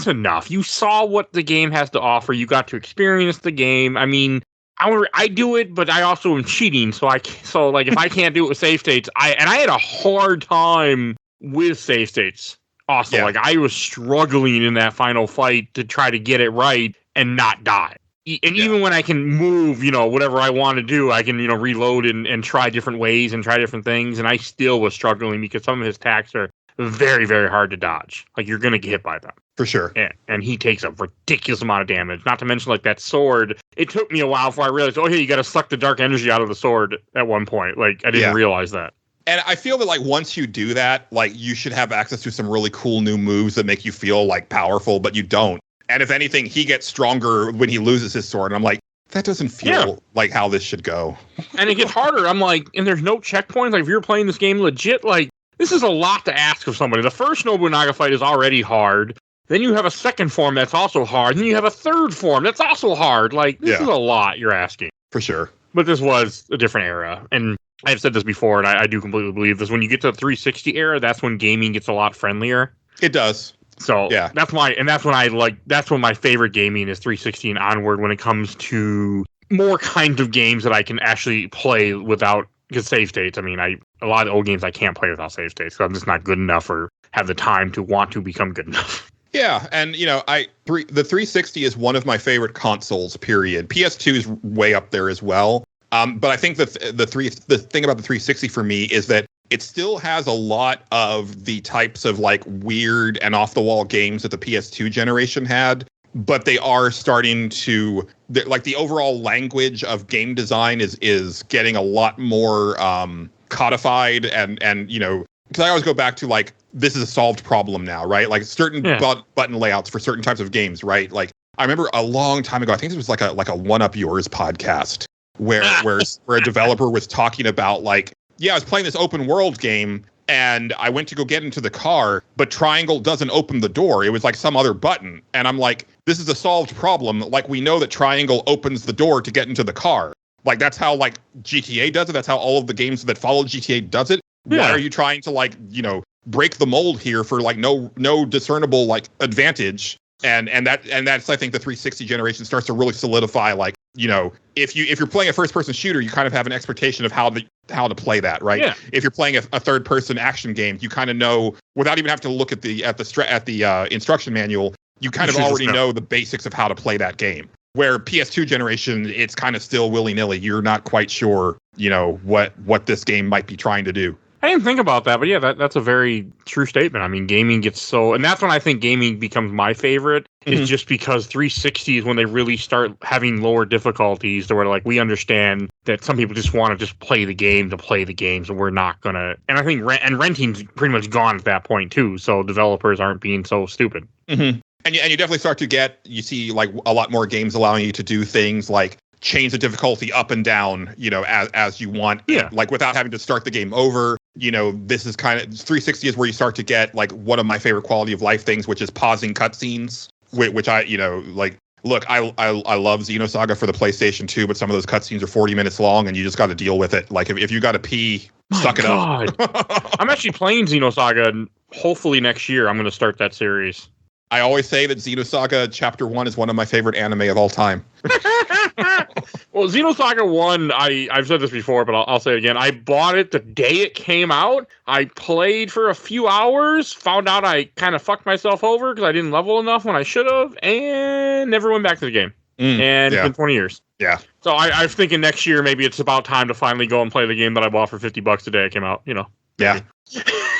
enough. You saw what the game has to offer. You got to experience the game. I mean, I do it, but I also am cheating. So like if I can't do it with save states, I had a hard time with save states. Also, like I was struggling in that final fight to try to get it right and not die. And even when I can move, whatever I want to do, I can, reload and try different ways and try different things. And I still was struggling because some of his attacks are very, very hard to dodge. Like, you're going to get hit by them. For sure. And he takes a ridiculous amount of damage. Not to mention, like, that sword. It took me a while before I realized, you got to suck the dark energy out of the sword at one point. Like, I didn't realize that. And I feel that, like, once you do that, like, you should have access to some really cool new moves that make you feel, like, powerful, but you don't. And if anything, he gets stronger when he loses his sword. And I'm like, that doesn't feel like how this should go. And it gets harder. I'm like, and there's no checkpoints. Like, if you're playing this game legit, like, this is a lot to ask of somebody. The first Nobunaga fight is already hard. Then you have a second form that's also hard. Then you have a third form that's also hard. Like, this is a lot you're asking. For sure. But this was a different era. And I've said this before, and I do completely believe this. When you get to the 360 era, that's when gaming gets a lot friendlier. It does. So that's when my favorite gaming is 360 and onward when it comes to more kinds of games that I can actually play without save states. I mean, a lot of old games I can't play without save states because I'm just not good enough or have the time to want to become good enough. Yeah, and the 360 is one of my favorite consoles, period. PS2 is way up there as well. But I think the thing about the 360 for me is that it still has a lot of the types of like weird and off the wall games that the PS2 generation had, but they are starting to like the overall language of game design is getting a lot more codified and because I always go back to like this is a solved problem now, right? Like certain button layouts for certain types of games, right? Like I remember a long time ago, I think this was like a One Up Yours podcast where a developer was talking about like, I was playing this open world game and I went to go get into the car, but triangle doesn't open the door. It was like some other button. And I'm like, this is a solved problem. Like we know that triangle opens the door to get into the car. Like that's how like GTA does it. That's how all of the games that follow GTA does it. Yeah. Why are you trying to like, break the mold here for like no discernible like advantage? And that's I think the 360 generation starts to really solidify like, if you're playing a first person shooter, you kind of have an expectation of how to play that, right? Yeah. If you're playing a third person action game, you kind of know without even having to look at the instruction manual, you kind of already know the basics of how to play that game. Where PS2 generation, it's kind of still willy-nilly. You're not quite sure, what this game might be trying to do. I didn't think about that, but yeah, that's a very true statement. I mean, gaming gets so, and that's when I think gaming becomes my favorite, is just because 360 is when they really start having lower difficulties to where like we understand that some people just want to just play the game to play the games, and we're not gonna. And I think renting's pretty much gone at that point too, so developers aren't being so stupid. Mm-hmm. And you definitely start to you see like a lot more games allowing you to do things like change the difficulty up and down, as you want, like without having to start the game over. this is kind of 360 is where you start to get like one of my favorite quality of life things, which is pausing cutscenes, which I, like, look, I love Xenosaga for the PlayStation 2, but some of those cutscenes are 40 minutes long and you just got to deal with it. Like if you got to pee, suck it up. I'm actually playing Xenosaga, and hopefully next year I'm going to start that series. I always say that Xenosaga Chapter 1 is one of my favorite anime of all time. Well, Xenosaga 1, I've said this before, but I'll say it again. I bought it the day it came out. I played for a few hours, found out I kind of fucked myself over because I didn't level enough when I should have, and never went back to the game. And it's been 20 years. Yeah. So I'm thinking next year maybe it's about time to finally go and play the game that I bought for $50 the day it came out, Yeah.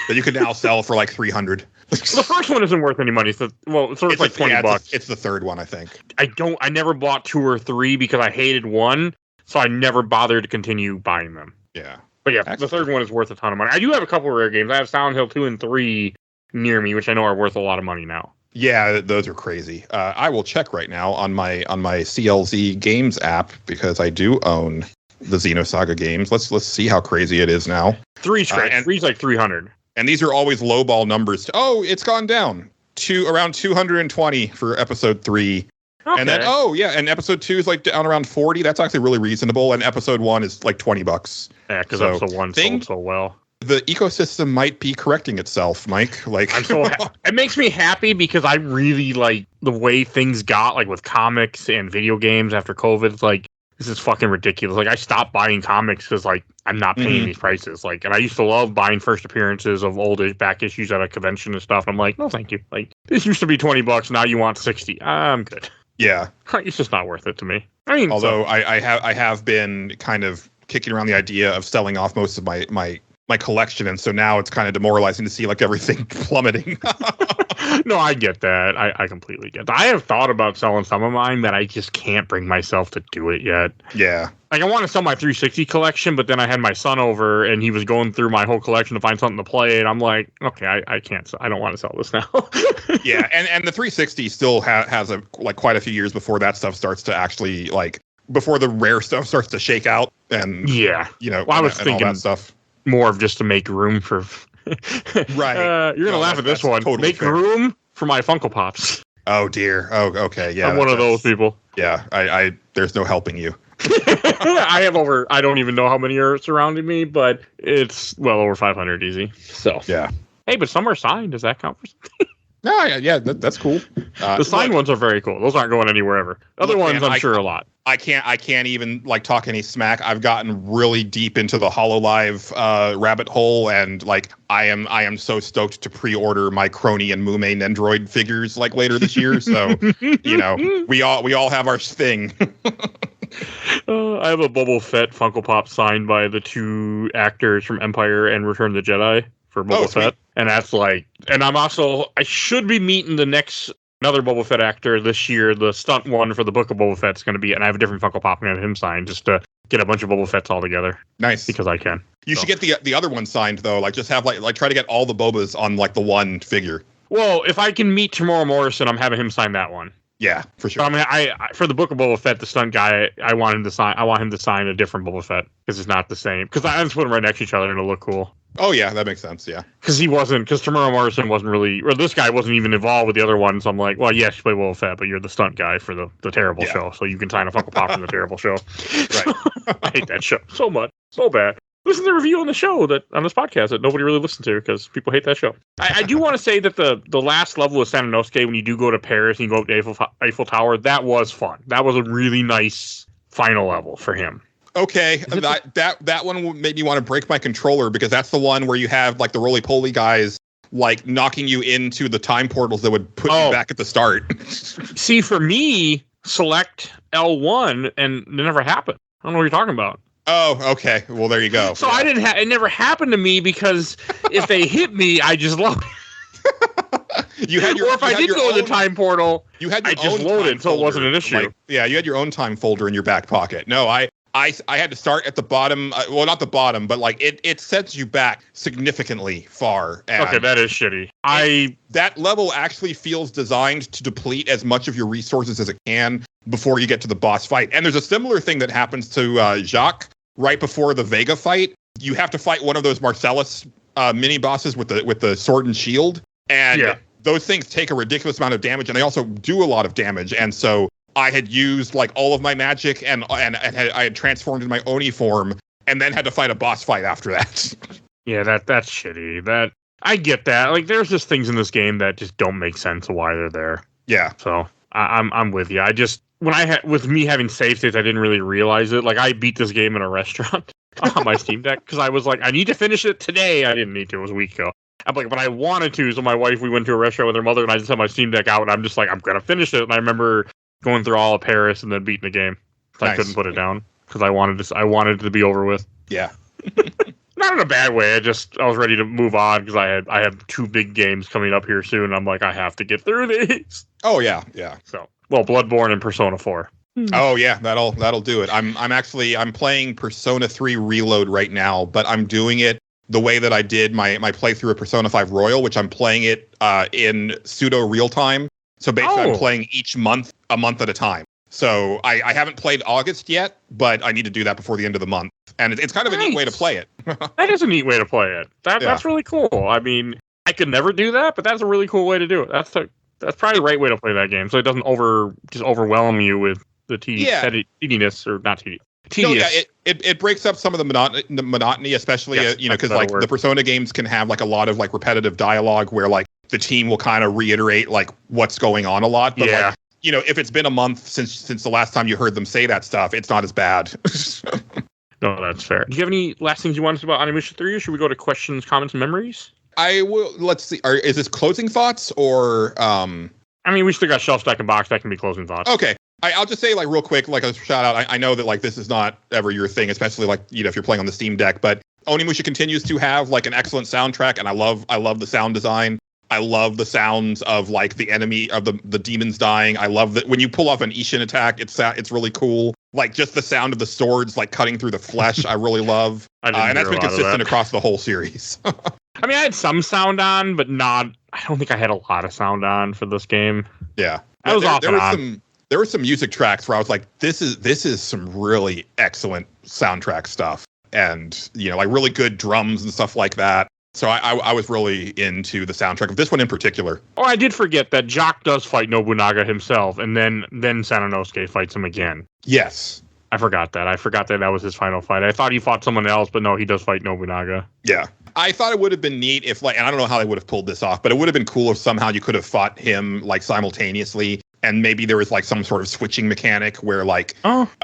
That you can now sell for like 300. The first one isn't worth any money. So, it's worth like $20. It's the third one, I think. I never bought 2 or 3 because I hated 1, so I never bothered to continue buying them. Yeah. But yeah, the third one is worth a ton of money. I do have a couple of rare games. I have Silent Hill 2 and 3 near me, which I know are worth a lot of money now. Yeah, those are crazy. I will check right now on my CLZ Games app because I do own the Xenosaga games. Let's see how crazy it is now. 3's great. 3's like 300. And these are always lowball numbers. Oh, it's gone down to around 220 for episode 3. Okay. And then, and episode 2 is like down around 40. That's actually really reasonable. And episode 1 is like $20. Yeah, because episode 1 sold so well. The ecosystem might be correcting itself, Mike. Like, I'm so it makes me happy because I really like the way things got, like with comics and video games after COVID. It's like, this is fucking ridiculous. Like, I stopped buying comics because, like, I'm not paying these prices. Like, and I used to love buying first appearances of old back issues at a convention and stuff. I'm like, no, thank you. Like, this used to be $20. Now you want 60. I'm good. Yeah. It's just not worth it to me. I mean, although I have been kind of kicking around the idea of selling off most of my collection, and so now it's kind of demoralizing to see like everything plummeting. No, I get that. I completely get that. I have thought about selling some of mine, but I just can't bring myself to do it yet. Yeah. Like, I want to sell my 360 collection, but then I had my son over, and he was going through my whole collection to find something to play, and I'm like, okay, I can't. I don't want to sell this now. Yeah, and the 360 still has quite a few years before that stuff starts to actually, like, before the rare stuff starts to shake out, and yeah, I was thinking all that stuff. More of just to make room for. Right. You're gonna laugh at this one. Totally make room for my Funko Pops. Oh dear. Oh, okay. Yeah. I'm one of those people. Yeah. I there's no helping you. I have I don't even know how many are surrounding me, but it's well over 500 easy. So yeah. Hey, but some are signed. Does that count for something? No, yeah, that's cool. The signed ones are very cool. Those aren't going anywhere ever. Other ones, I'm sure a lot. I can't even like talk any smack. I've gotten really deep into the HoloLive rabbit hole, and like I am so stoked to pre-order my Crony and Mume Nendroid figures like later this year. So we all have our thing. I have a Boba Fett Funko Pop signed by the 2 actors from Empire and Return of the Jedi for Boba Fett. And that's like, and I should be meeting another Boba Fett actor this year. The stunt one for the Book of Boba Fett's going to be, and I have a different Funko Pop and have him signed just to get a bunch of Boba Fetts all together. Nice. Because I can. You should get the other one signed though. Like just have like try to get all the Bobas on like the one figure. Well, if I can meet Tamora Morrison, I'm having him sign that one. Yeah, for sure. But I mean, for the Book of Boba Fett, the stunt guy, I want him to sign a different Boba Fett because it's not the same. Because I just put them right next to each other and it'll look cool. Oh yeah, that makes sense. Yeah. Because Tamora Morrison wasn't really, or this guy wasn't even involved with the other one. So I'm like, well, yes, you play Boba Fett, but you're the stunt guy for the terrible show, so you can sign a Funko Pop from the terrible show. Right. I hate that show so much, so bad. Listen to the review on the show on this podcast that nobody really listens to because people hate that show. I do want to say that the last level of Sanosuke, when you do go to Paris and you go up to Eiffel Tower, that was fun. That was a really nice final level for him. Okay, that one made me want to break my controller because that's the one where you have like the roly-poly guys like knocking you into the time portals that would put you back at the start. See, for me, select L1 and it never happened. I don't know what you're talking about. Oh, okay. Well, there you go. So yeah. It never happened to me because if they hit me, I just loaded. Or if I did go to the time portal, I just loaded, so it wasn't an issue. Like, yeah, you had your own time folder in your back pocket. No, I had to start at the bottom. Well, not the bottom, but like it sets you back significantly far. And okay, that is shitty. That level actually feels designed to deplete as much of your resources as it can before you get to the boss fight. And there's a similar thing that happens to Jacques right before the Vega fight, you have to fight one of those Marcellus mini bosses with the sword and shield, and those things take a ridiculous amount of damage, and they also do a lot of damage. And so I had used like all of my magic, and I had transformed in my Oni form, and then had to fight a boss fight after that. Yeah, that's shitty. That I get that. Like, there's just things in this game that just don't make sense of why they're there. Yeah. So I'm with you. I just with me having save states, I didn't really realize it. Like, I beat this game in a restaurant on my Steam Deck because I was like, I need to finish it today. I didn't need to. It was a week ago. I'm like, but I wanted to. So my wife, we went to a restaurant with her mother, and I just had my Steam Deck out, and I'm just like, I'm gonna finish it. And I remember going through all of Paris and then beating the game. So nice. I couldn't put it down because I wanted it to be over with. Yeah. Not in a bad way. I was ready to move on because I have 2 big games coming up here soon. I'm like, I have to get through these. Oh yeah. So, well, Bloodborne and Persona 4. Oh yeah, that'll do it. I'm playing Persona 3 Reload right now, but I'm doing it the way that I did my playthrough of Persona 5 Royal, which I'm playing it in pseudo real time. So basically, I'm playing each month, a month at a time. So I haven't played August yet, but I need to do that before the end of the month. And it's kind of a neat way to play it. That is a neat way to play it. That's really cool. I mean, I could never do that, but that's a really cool way to do it. That's probably the right way to play that game, so it doesn't overwhelm you with the tediness, or not tedious. No, yeah, it breaks up some of the monotony, especially because like the Persona games can have like a lot of like repetitive dialogue where like the team will kind of reiterate like what's going on a lot. But like, if it's been a month since the last time you heard them say that stuff, it's not as bad. No, that's fair. Do you have any last things you want to say about Onimusha 3, or should we go to questions, comments, and memories? I will. Let's see. Is this closing thoughts or? I mean, we still got shelf stack and box. That can be closing thoughts. Okay. I'll just say like real quick, like a shout out. I know that like this is not ever your thing, especially like if you're playing on the Steam Deck. But Onimusha continues to have like an excellent soundtrack, and I love the sound design. I love the sounds of like the enemy of the demons dying. I love that when you pull off an Ishin attack, it's really cool. Like just the sound of the swords like cutting through the flesh, I really love. And that's been consistent across the whole series. I mean, I had some sound on, but I don't think I had a lot of sound on for this game. Yeah, I was off and on. There were some music tracks where I was like, this is some really excellent soundtrack stuff, and like really good drums and stuff like that. So I was really into the soundtrack of this one in particular. Oh, I did forget that Jock does fight Nobunaga himself, and then Sanonosuke fights him again. Yes. I forgot that. That was his final fight. I thought he fought someone else, but no, he does fight Nobunaga. Yeah. I thought it would have been neat if and I don't know how they would have pulled this off, but it would have been cool if somehow you could have fought him like simultaneously. And maybe there was like some sort of switching mechanic where like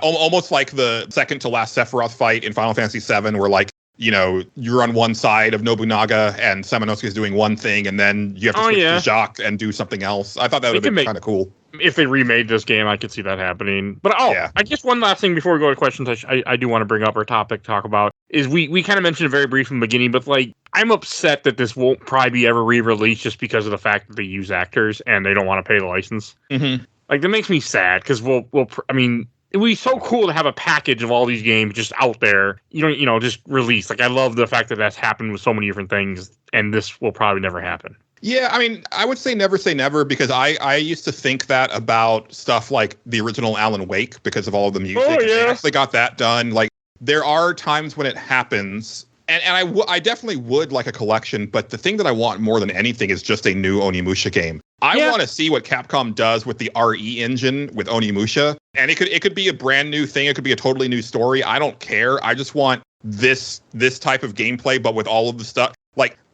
almost like the second to last Sephiroth fight in Final Fantasy VII, where like, you're on one side of Nobunaga and Samanosuke is doing one thing, and then you have to switch to Jacques and do something else. I thought that would have been kind of cool. If they remade this game, I could see that happening. But I guess one last thing before we go to questions, I do want to bring up our topic to talk about is we kind of mentioned it very briefly in the beginning, but like I'm upset that this won't probably be ever re-released just because of the fact that they use actors and they don't want to pay the license. Mm-hmm. Like that makes me sad because I mean, it would be so cool to have a package of all these games just out there, just released. Like, I love the fact that that's happened with so many different things, and this will probably never happen. Yeah, I mean, I would say never, because I used to think that about stuff like the original Alan Wake because of all of the music. Oh, yeah. They actually got that done. Like, there are times when it happens, and I definitely would like a collection, but the thing that I want more than anything is just a new Onimusha game. I want to see what Capcom does with the RE engine with Onimusha, and it could be a brand new thing. It could be a totally new story. I don't care. I just want this type of gameplay, but with all of the stuff.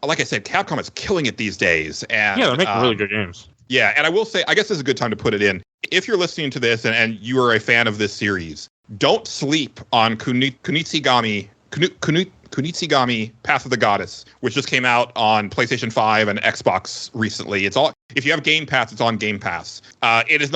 Like I said, Capcom is killing it these days. And yeah, they're making really good games. Yeah, and I will say, I guess this is a good time to put it in. If you're listening to this and you are a fan of this series, don't sleep on Kunitsigami Path of the Goddess, which just came out on PlayStation 5 and Xbox recently. It's all, if you have Game Pass, it's on Game Pass. It is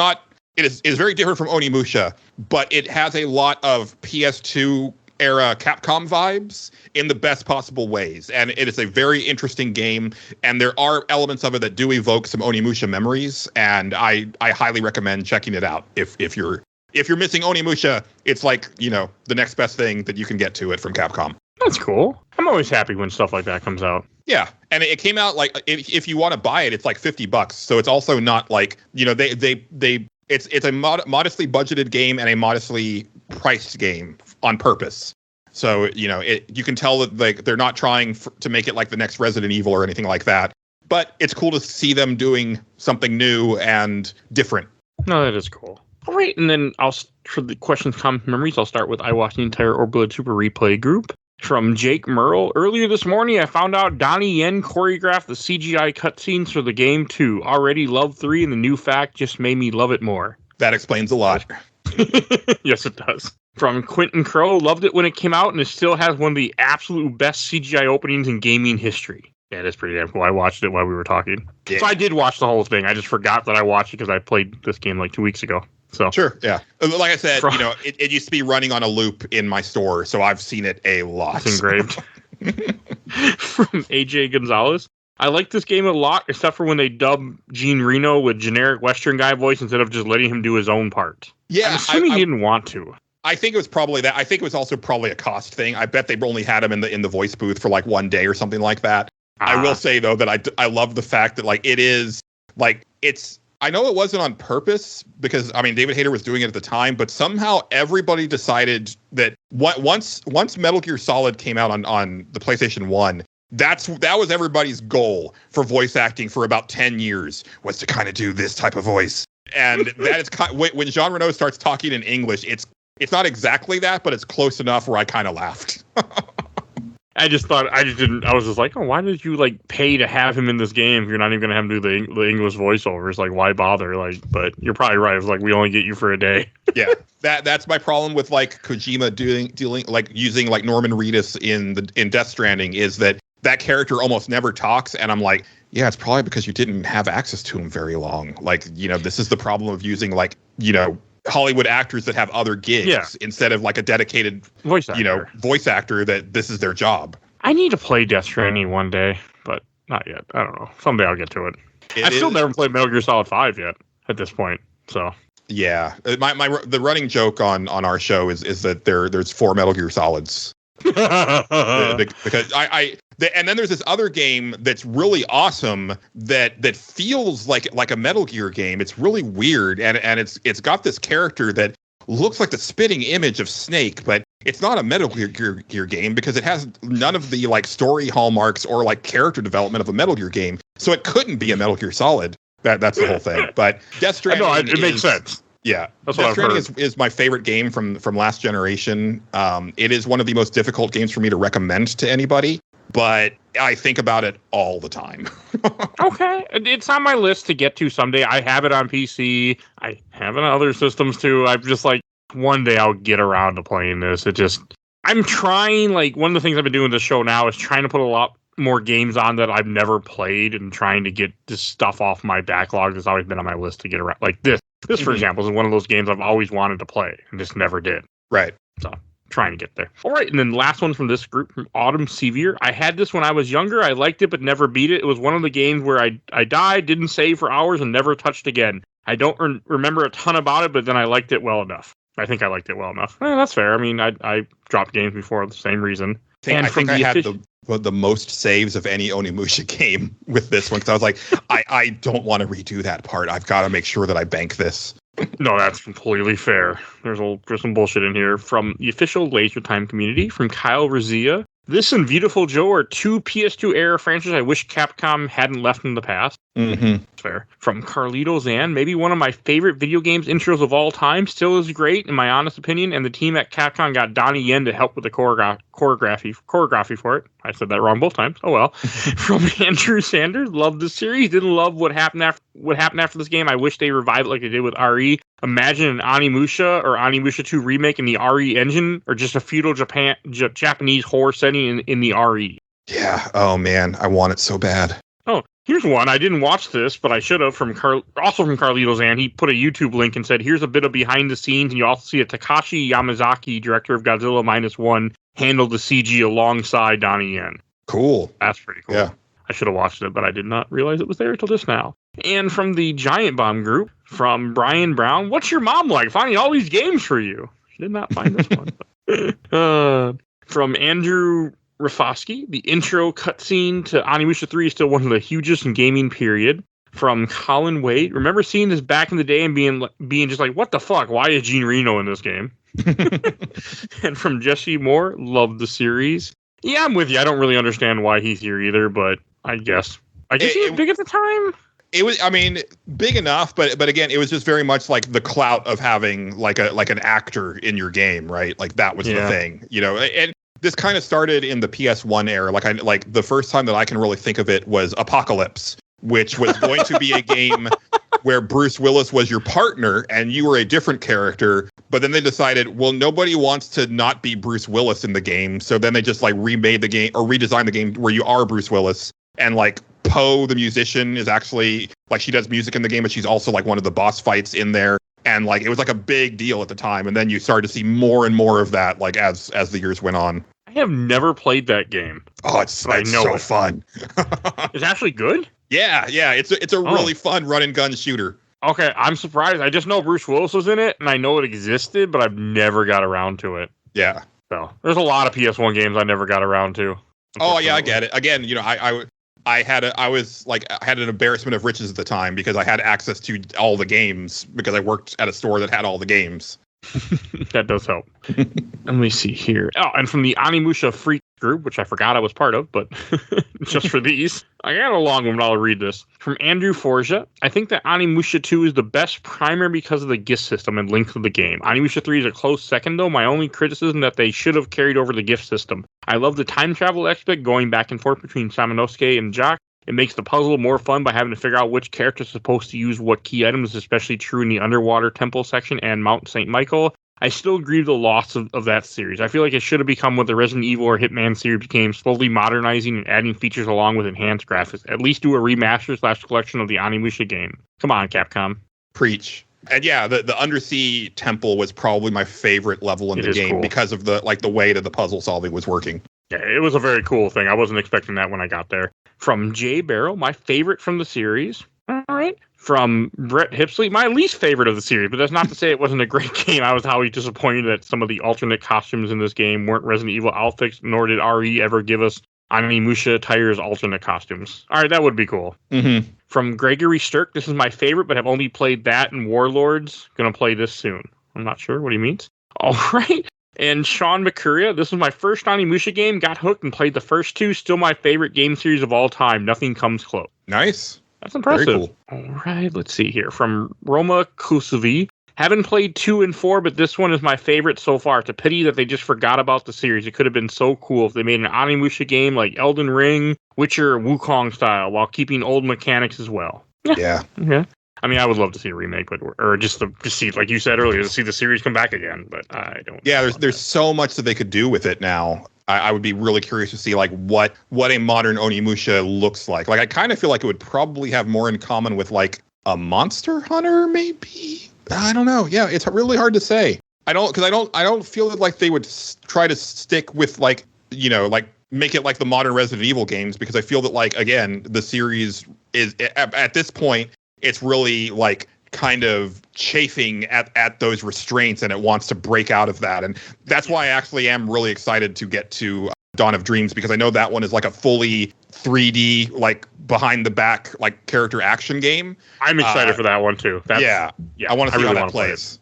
very different from Onimusha, but it has a lot of PS2 era Capcom vibes in the best possible ways. And it is a very interesting game, and there are elements of it that do evoke some Onimusha memories, and I highly recommend checking it out if you're missing Onimusha. It's like, the next best thing that you can get to it from Capcom. That's cool. I'm always happy when stuff like that comes out. Yeah, and it came out like if you want to buy it, it's like $50. So it's also not like it's a modestly budgeted game and a modestly priced game on purpose. So, you can tell that like they're not trying to make it like the next Resident Evil or anything like that. But it's cool to see them doing something new and different. No, that is cool. All right, and then for the questions, comments, memories, I'll start with I watched the entire Orbital Super Replay group. From Jake Merle, earlier this morning I found out Donnie Yen choreographed the CGI cutscenes for the game 2. Already love 3, and the new fact just made me love it more. That explains a lot. Yes, it does. From Quentin Crow, loved it when it came out, and it still has one of the absolute best CGI openings in gaming history. Yeah, that's pretty damn cool. I watched it while we were talking. Yeah. So I did watch the whole thing. I just forgot that I watched it because I played this game like 2 weeks ago. So sure, yeah. Like I said, it used to be running on a loop in my store, so I've seen it a lot. It's engraved. From AJ Gonzalez, I like this game a lot, except for when they dub Gene Reno with generic Western guy voice instead of just letting him do his own part. Yeah, I'm assuming he didn't want to. I think it was probably that. I think it was also probably a cost thing. I bet they only had him in the voice booth for like 1 day or something like that. I will say though that I love the fact that like it is like it's. I know it wasn't on purpose because I mean David Hayter was doing it at the time, but somehow everybody decided that once Metal Gear Solid came out on the PlayStation 1, that was everybody's goal for voice acting for about 10 years was to kind of do this type of voice. And that is when Jean Reno starts talking in English, it's not exactly that, but it's close enough where I kind of laughed. I was just like, oh, why did you like pay to have him in this game if you're not even going to have him do the English voiceovers? Like, why bother? Like, but you're probably right. It was like, we only get you for a day. Yeah, that's my problem with like Kojima dealing like using like Norman Reedus in Death Stranding is that character almost never talks. And I'm like, yeah, it's probably because you didn't have access to him very long. Like, this is the problem of using like, Hollywood actors that have other gigs instead of like a dedicated voice actor that this is their job. I need to play Death Stranding one day, but not yet. I don't know. Someday I'll get to it. I've still never played Metal Gear Solid 5 yet at this point. So yeah, the running joke on our show is that there's 4 Metal Gear Solids. Because and then there's this other game that's really awesome that feels like a Metal Gear game. It's really weird and it's got this character that looks like the spitting image of Snake, but it's not a Metal Gear game because it has none of the like story hallmarks or like character development of a Metal Gear game. So it couldn't be a Metal Gear Solid. That's the whole thing. But Death Stranding it makes sense. Yeah, that's Death Stranding is my favorite game from last generation. It is one of the most difficult games for me to recommend to anybody, but I think about it all the time. Okay, it's on my list to get to someday. I have it on PC. I have it on other systems too. I'm just like, one day I'll get around to playing this. I'm trying, like, one of the things I've been doing this show now is trying to put a lot more games on that I've never played and trying to get this stuff off my backlog that's always been on my list to get around. Like this, for example, is one of those games I've always wanted to play and just never did. Right. So, trying to get there. All right, and then last one from this group, from Autumn Sevier. I had this when I was younger. I liked it, but never beat it. It was one of the games where I died, didn't save for hours, and never touched again. I don't remember a ton about it, but then I liked it well enough. I think I liked it well enough. That's fair. I mean, I dropped games before for the same reason. I think I had the most saves of any Onimusha game with this one because I was like, I don't want to redo that part. I've got to make sure that I bank this. No, that's completely fair. There's some bullshit in here. From the official Laser Time community, from Kyle Razia. This and Beautiful Joe are 2 PS2 era franchises I wish Capcom hadn't left in the past. Mm-hmm. Fair. From Carlito Zan, maybe one of my favorite video games intros of all time, still is great in my honest opinion, and the team at Capcom got Donnie Yen to help with the choreography for it. I said that wrong both times. Oh well. From Andrew Sanders, loved the series, didn't love what happened after this game. I wish they revived it like they did with RE. Imagine an Onimusha or Onimusha 2 remake in the RE engine, or just a feudal Japanese horror setting in the RE. Yeah. Oh man, I want it so bad. Oh, here's one. I didn't watch this, but I should have. Also from Carlito Zan, he put a YouTube link and said, "Here's a bit of behind the scenes." And you also see a Takashi Yamazaki, director of Godzilla -1, handle the CG alongside Donnie Yen. Cool. That's pretty cool. Yeah. I should have watched it, but I did not realize it was there until just now. And from the Giant Bomb group, from Brian Brown, what's your mom like finding all these games for you? She did not find this one. From Andrew Rafosky, the intro cutscene to Onimusha 3 is still one of the hugest in gaming period. From Colin Wade, remember seeing this back in the day and being just like, what the fuck? Why is Gene Reno in this game? And from Jesse Moore, love the series. Yeah, I'm with you. I don't really understand why he's here either, but I guess he was big at the time. It was, I mean, big enough, but again, it was just very much like the clout of having like an actor in your game, right? Like that was the thing, you know. And this kind of started in the PS1 era. Like the first time that I can really think of it was Apocalypse, which was going to be a game where Bruce Willis was your partner and you were a different character. But then they decided, well, nobody wants to not be Bruce Willis in the game. So then they just like remade the game or redesigned the game where you are Bruce Willis. And like Poe, the musician, is actually like she does music in the game, but she's also like one of the boss fights in there. And like it was like a big deal at the time. And then you started to see more and more of that like as the years went on. I have never played that game. Oh, it's so fun. It's actually good? Yeah. It's a really fun run and gun shooter. Okay, I'm surprised. I just know Bruce Willis was in it, and I know it existed, but I've never got around to it. Yeah. So there's a lot of PS1 games I never got around to. Oh yeah, I get it. Again, you know, I had an embarrassment of riches at the time because I had access to all the games because I worked at a store that had all the games. That does help. Let me see here. Oh, and from the Onimusha Freak group, which I forgot I was part of, but just for these, I got a long one, but I'll read this. From Andrew Forja, I think that Onimusha 2 is the best primer because of the gift system and length of the game. Onimusha 3 is a close second, though. My only criticism that they should have carried over the gift system. I love the time travel aspect going back and forth between Samanosuke and Jock. It makes the puzzle more fun by having to figure out which character is supposed to use what key items, especially true in the underwater temple section and Mount St. Michael. I still grieve the loss of that series. I feel like it should have become what the Resident Evil or Hitman series became, slowly modernizing and adding features along with enhanced graphics. At least do a remaster / collection of the Onimusha game. Come on, Capcom. Preach. And yeah, the undersea temple was probably my favorite level in the game because of the way that the puzzle solving was working. Yeah, it was a very cool thing. I wasn't expecting that when I got there. From Jay Barrow, my favorite from the series. All right. From Brett Hipsley, my least favorite of the series, but that's not to say it wasn't a great game. I was highly disappointed that some of the alternate costumes in this game weren't Resident Evil outfits, nor did RE ever give us Onimusha Tire's alternate costumes. All right, that would be cool. Mm-hmm. From Gregory Sturck, this is my favorite, but have only played that and Warlords. Gonna play this soon. I'm not sure what he means. All right. And Sean McCurria, this was my first Onimusha game, got hooked and played the first two. Still my favorite game series of all time. Nothing comes close. Nice. That's impressive. Very cool. All right, let's see here. From Roma Kusuvi, haven't played 2 and 4, but this one is my favorite so far. It's a pity that they just forgot about the series. It could have been so cool if they made an Onimusha game like Elden Ring, Witcher, Wukong style, while keeping old mechanics as well. Yeah. Okay. I mean, I would love to see a remake, or just to see, like you said earlier, to see the series come back again. But I don't. Yeah, there's so much that they could do with it now. I would be really curious to see like what a modern Onimusha looks like. Like I kind of feel like it would probably have more in common with like a Monster Hunter, maybe. I don't know. Yeah, it's really hard to say. I don't feel like they would try to stick with like, you know, like make it like the modern Resident Evil games, because I feel that like, again, the series is at this point, it's really like kind of chafing at those restraints, and it wants to break out of that. And that's why I actually am really excited to get to Dawn of Dreams, because I know that one is like a fully 3D, like behind the back, like character action game. I'm excited for that one too. Yeah. I want to see how that plays.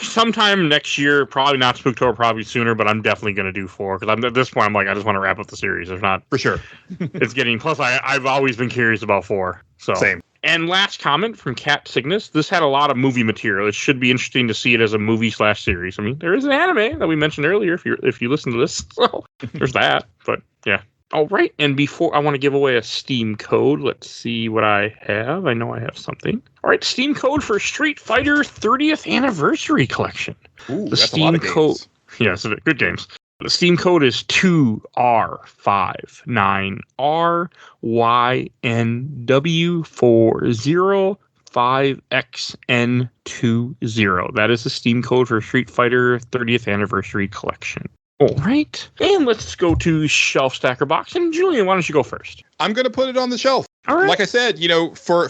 Sometime next year, probably not Spooktober, probably sooner, but I'm definitely going to do 4, because at this point I'm like, I just want to wrap up the series. If not, for sure. It's getting, plus I've always been curious about 4. So same. And last comment from Cat Cygnus. This had a lot of movie material. It should be interesting to see it as a movie / series. I mean, there is an anime that we mentioned earlier if you listen to this. So there's that. But yeah. All right. And before I want to give away a Steam code, let's see what I have. I know I have something. All right. Steam code for Street Fighter 30th Anniversary Collection. Ooh, the that's Steam a lot of code. games. Yes, good games. The Steam code is 2R59RYNW405XN20. That is the Steam code for Street Fighter 30th Anniversary Collection. All right. And let's go to Shelf Stacker Box. And Julian, why don't you go first? I'm going to put it on the shelf. All right. Like I said, you know, for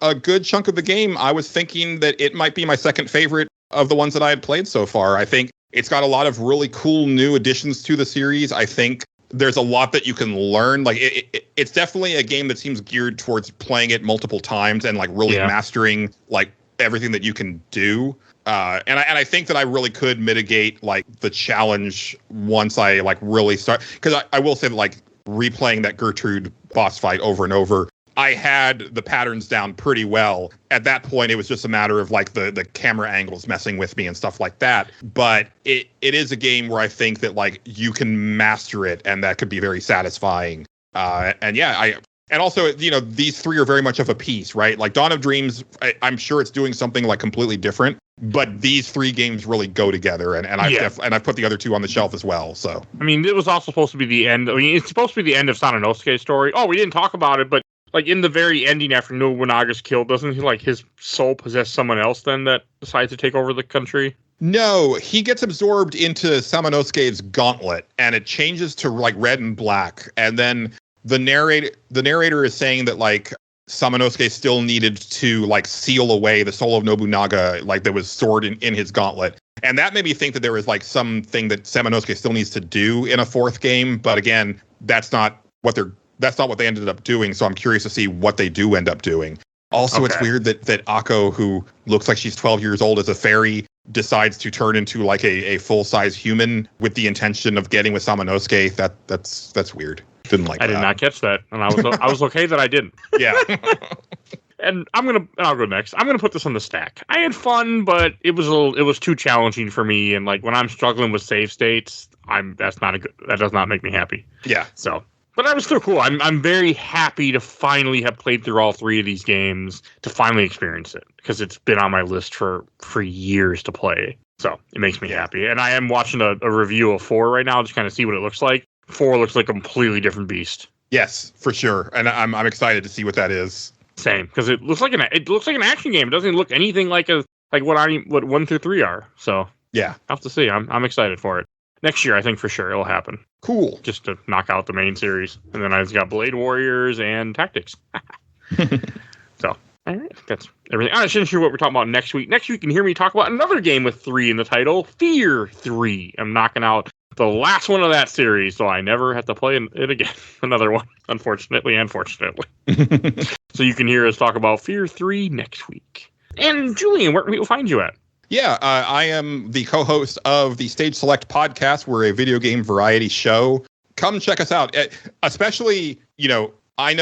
a good chunk of the game, I was thinking that it might be my second favorite of the ones that I had played so far. I think it's got a lot of really cool new additions to the series. I think there's a lot that you can learn. Like it's definitely a game that seems geared towards playing it multiple times and like really mastering like everything that you can do. And I think that I really could mitigate like the challenge once I like really start, because I will say that like replaying that Gertrude boss fight over and over, I had the patterns down pretty well. At that point, it was just a matter of like the camera angles messing with me and stuff like that. But it is a game where I think that like you can master it, and that could be very satisfying. And also, you know, these three are very much of a piece, right? Like Dawn of Dreams, I'm sure it's doing something like completely different, but these three games really go together, and I've put the other two on the shelf as well. So I mean, it was also supposed to be the end. I mean, it's supposed to be the end of Sanosuke's story. Oh, we didn't talk about it, but like in the very ending after Nobunaga's killed, doesn't he like his soul possess someone else then that decides to take over the country? No, he gets absorbed into Samanosuke's gauntlet, and it changes to like red and black, and then the narrator is saying that like Samanosuke still needed to like seal away the soul of Nobunaga, like that was stored in his gauntlet. And that made me think that there is like something that Samanosuke still needs to do in a fourth game. But again, that's not what they ended up doing. So I'm curious to see what they do end up doing. Also, It's weird that Akko, who looks like she's 12 years old as a fairy, decides to turn into like a full-size human with the intention of getting with Samanosuke. That's weird. Didn't like that. I did not catch that, and I was okay that I didn't. Yeah. And I'll go next. I'm gonna put this on the stack. I had fun, but it was too challenging for me, and like when I'm struggling with save states, that does not make me happy. Yeah. So, but that was still cool. I'm very happy to finally have played through all three of these games, to finally experience it, because it's been on my list for years to play. So it makes me happy, and I am watching a review of 4 right now, just kind of see what it looks like. 4 looks like a completely different beast. Yes, for sure, and I'm excited to see what that is. Same, because it looks like an action game. It doesn't look anything like what 1 through 3 are. So yeah, I'll have to see. I'm excited for it. Next year, I think for sure it'll happen. Cool. Just to knock out the main series, and then I've got Blade Warriors and Tactics. So all right, that's everything. I shouldn't sure what we're talking about next week. Next week, you can hear me talk about another game with 3 in the title, Fear 3. I'm knocking out the last one of that series, so I never have to play it again. Another one, unfortunately. So you can hear us talk about Fear 3 next week. And Julian, where can people find you at? Yeah, I am the co-host of the Stage Select podcast. We're a video game variety show. Come check us out. Especially, you know, I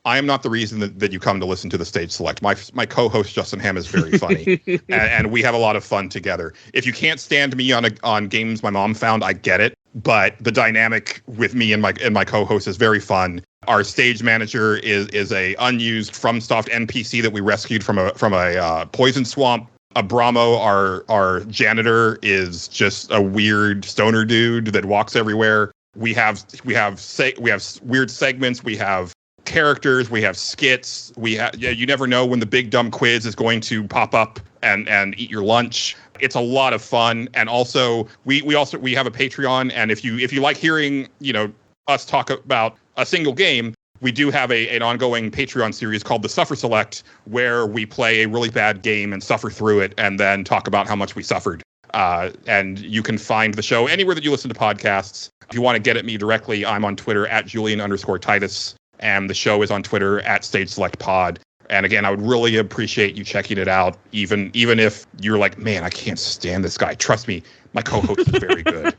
am not the reason that you come to listen to the Stage Select. My co-host Justin Ham is very funny, and we have a lot of fun together. If you can't stand me on games my mom found, I get it. But the dynamic with me and my co-host is very fun. Our stage manager is a unused FromSoft NPC that we rescued from a poison swamp. Abramo, our janitor, is just a weird stoner dude that walks everywhere. We have weird segments. We have characters. We have skits. You never know when the big dumb quiz is going to pop up and eat your lunch. It's a lot of fun. And also we have a Patreon. And if you like hearing, you know, us talk about a single game, we do have an ongoing Patreon series called the Suffer Select, where we play a really bad game and suffer through it and then talk about how much we suffered. And you can find the show anywhere that you listen to podcasts. If you want to get at me directly, I'm on Twitter at Julian_Titus, and the show is on Twitter at StageSelectPod. And again, I would really appreciate you checking it out, even if you're like, man, I can't stand this guy. Trust me, my co-host is very good.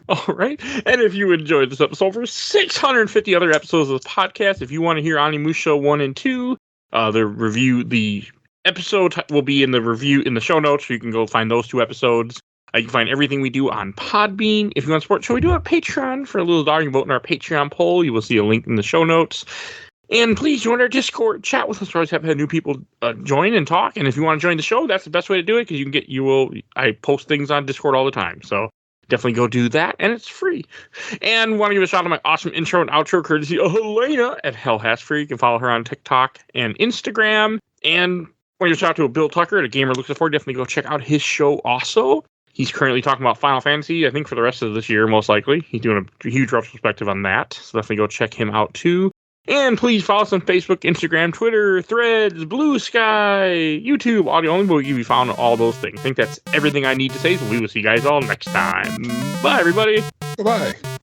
All right. And if you enjoyed this episode, for 650 other episodes of the podcast, if you want to hear Onimusha 1 and 2, the episode will be in the show notes, so you can go find those 2 episodes. You can find everything we do on Podbean. If you want to support the show, we do have Patreon. For a little dollar, you can vote in our Patreon poll. You will see a link in the show notes. And please join our Discord. Chat with us. We always have had new people join and talk. And if you want to join the show, that's the best way to do it, because I post things on Discord all the time. So definitely go do that, and it's free. And want to give a shout out to my awesome intro and outro courtesy of Helena at Hell Has Free. You can follow her on TikTok and Instagram. And want to give a shout out to Bill Tucker at A Gamer Looks For. Definitely go check out his show also. He's currently talking about Final Fantasy, I think, for the rest of this year, most likely. He's doing a huge retrospective on that, so definitely go check him out, too. And please follow us on Facebook, Instagram, Twitter, Threads, Blue Sky, YouTube, Audio Only, where you can find all those things. I think that's everything I need to say, so we will see you guys all next time. Bye, everybody. Bye-bye.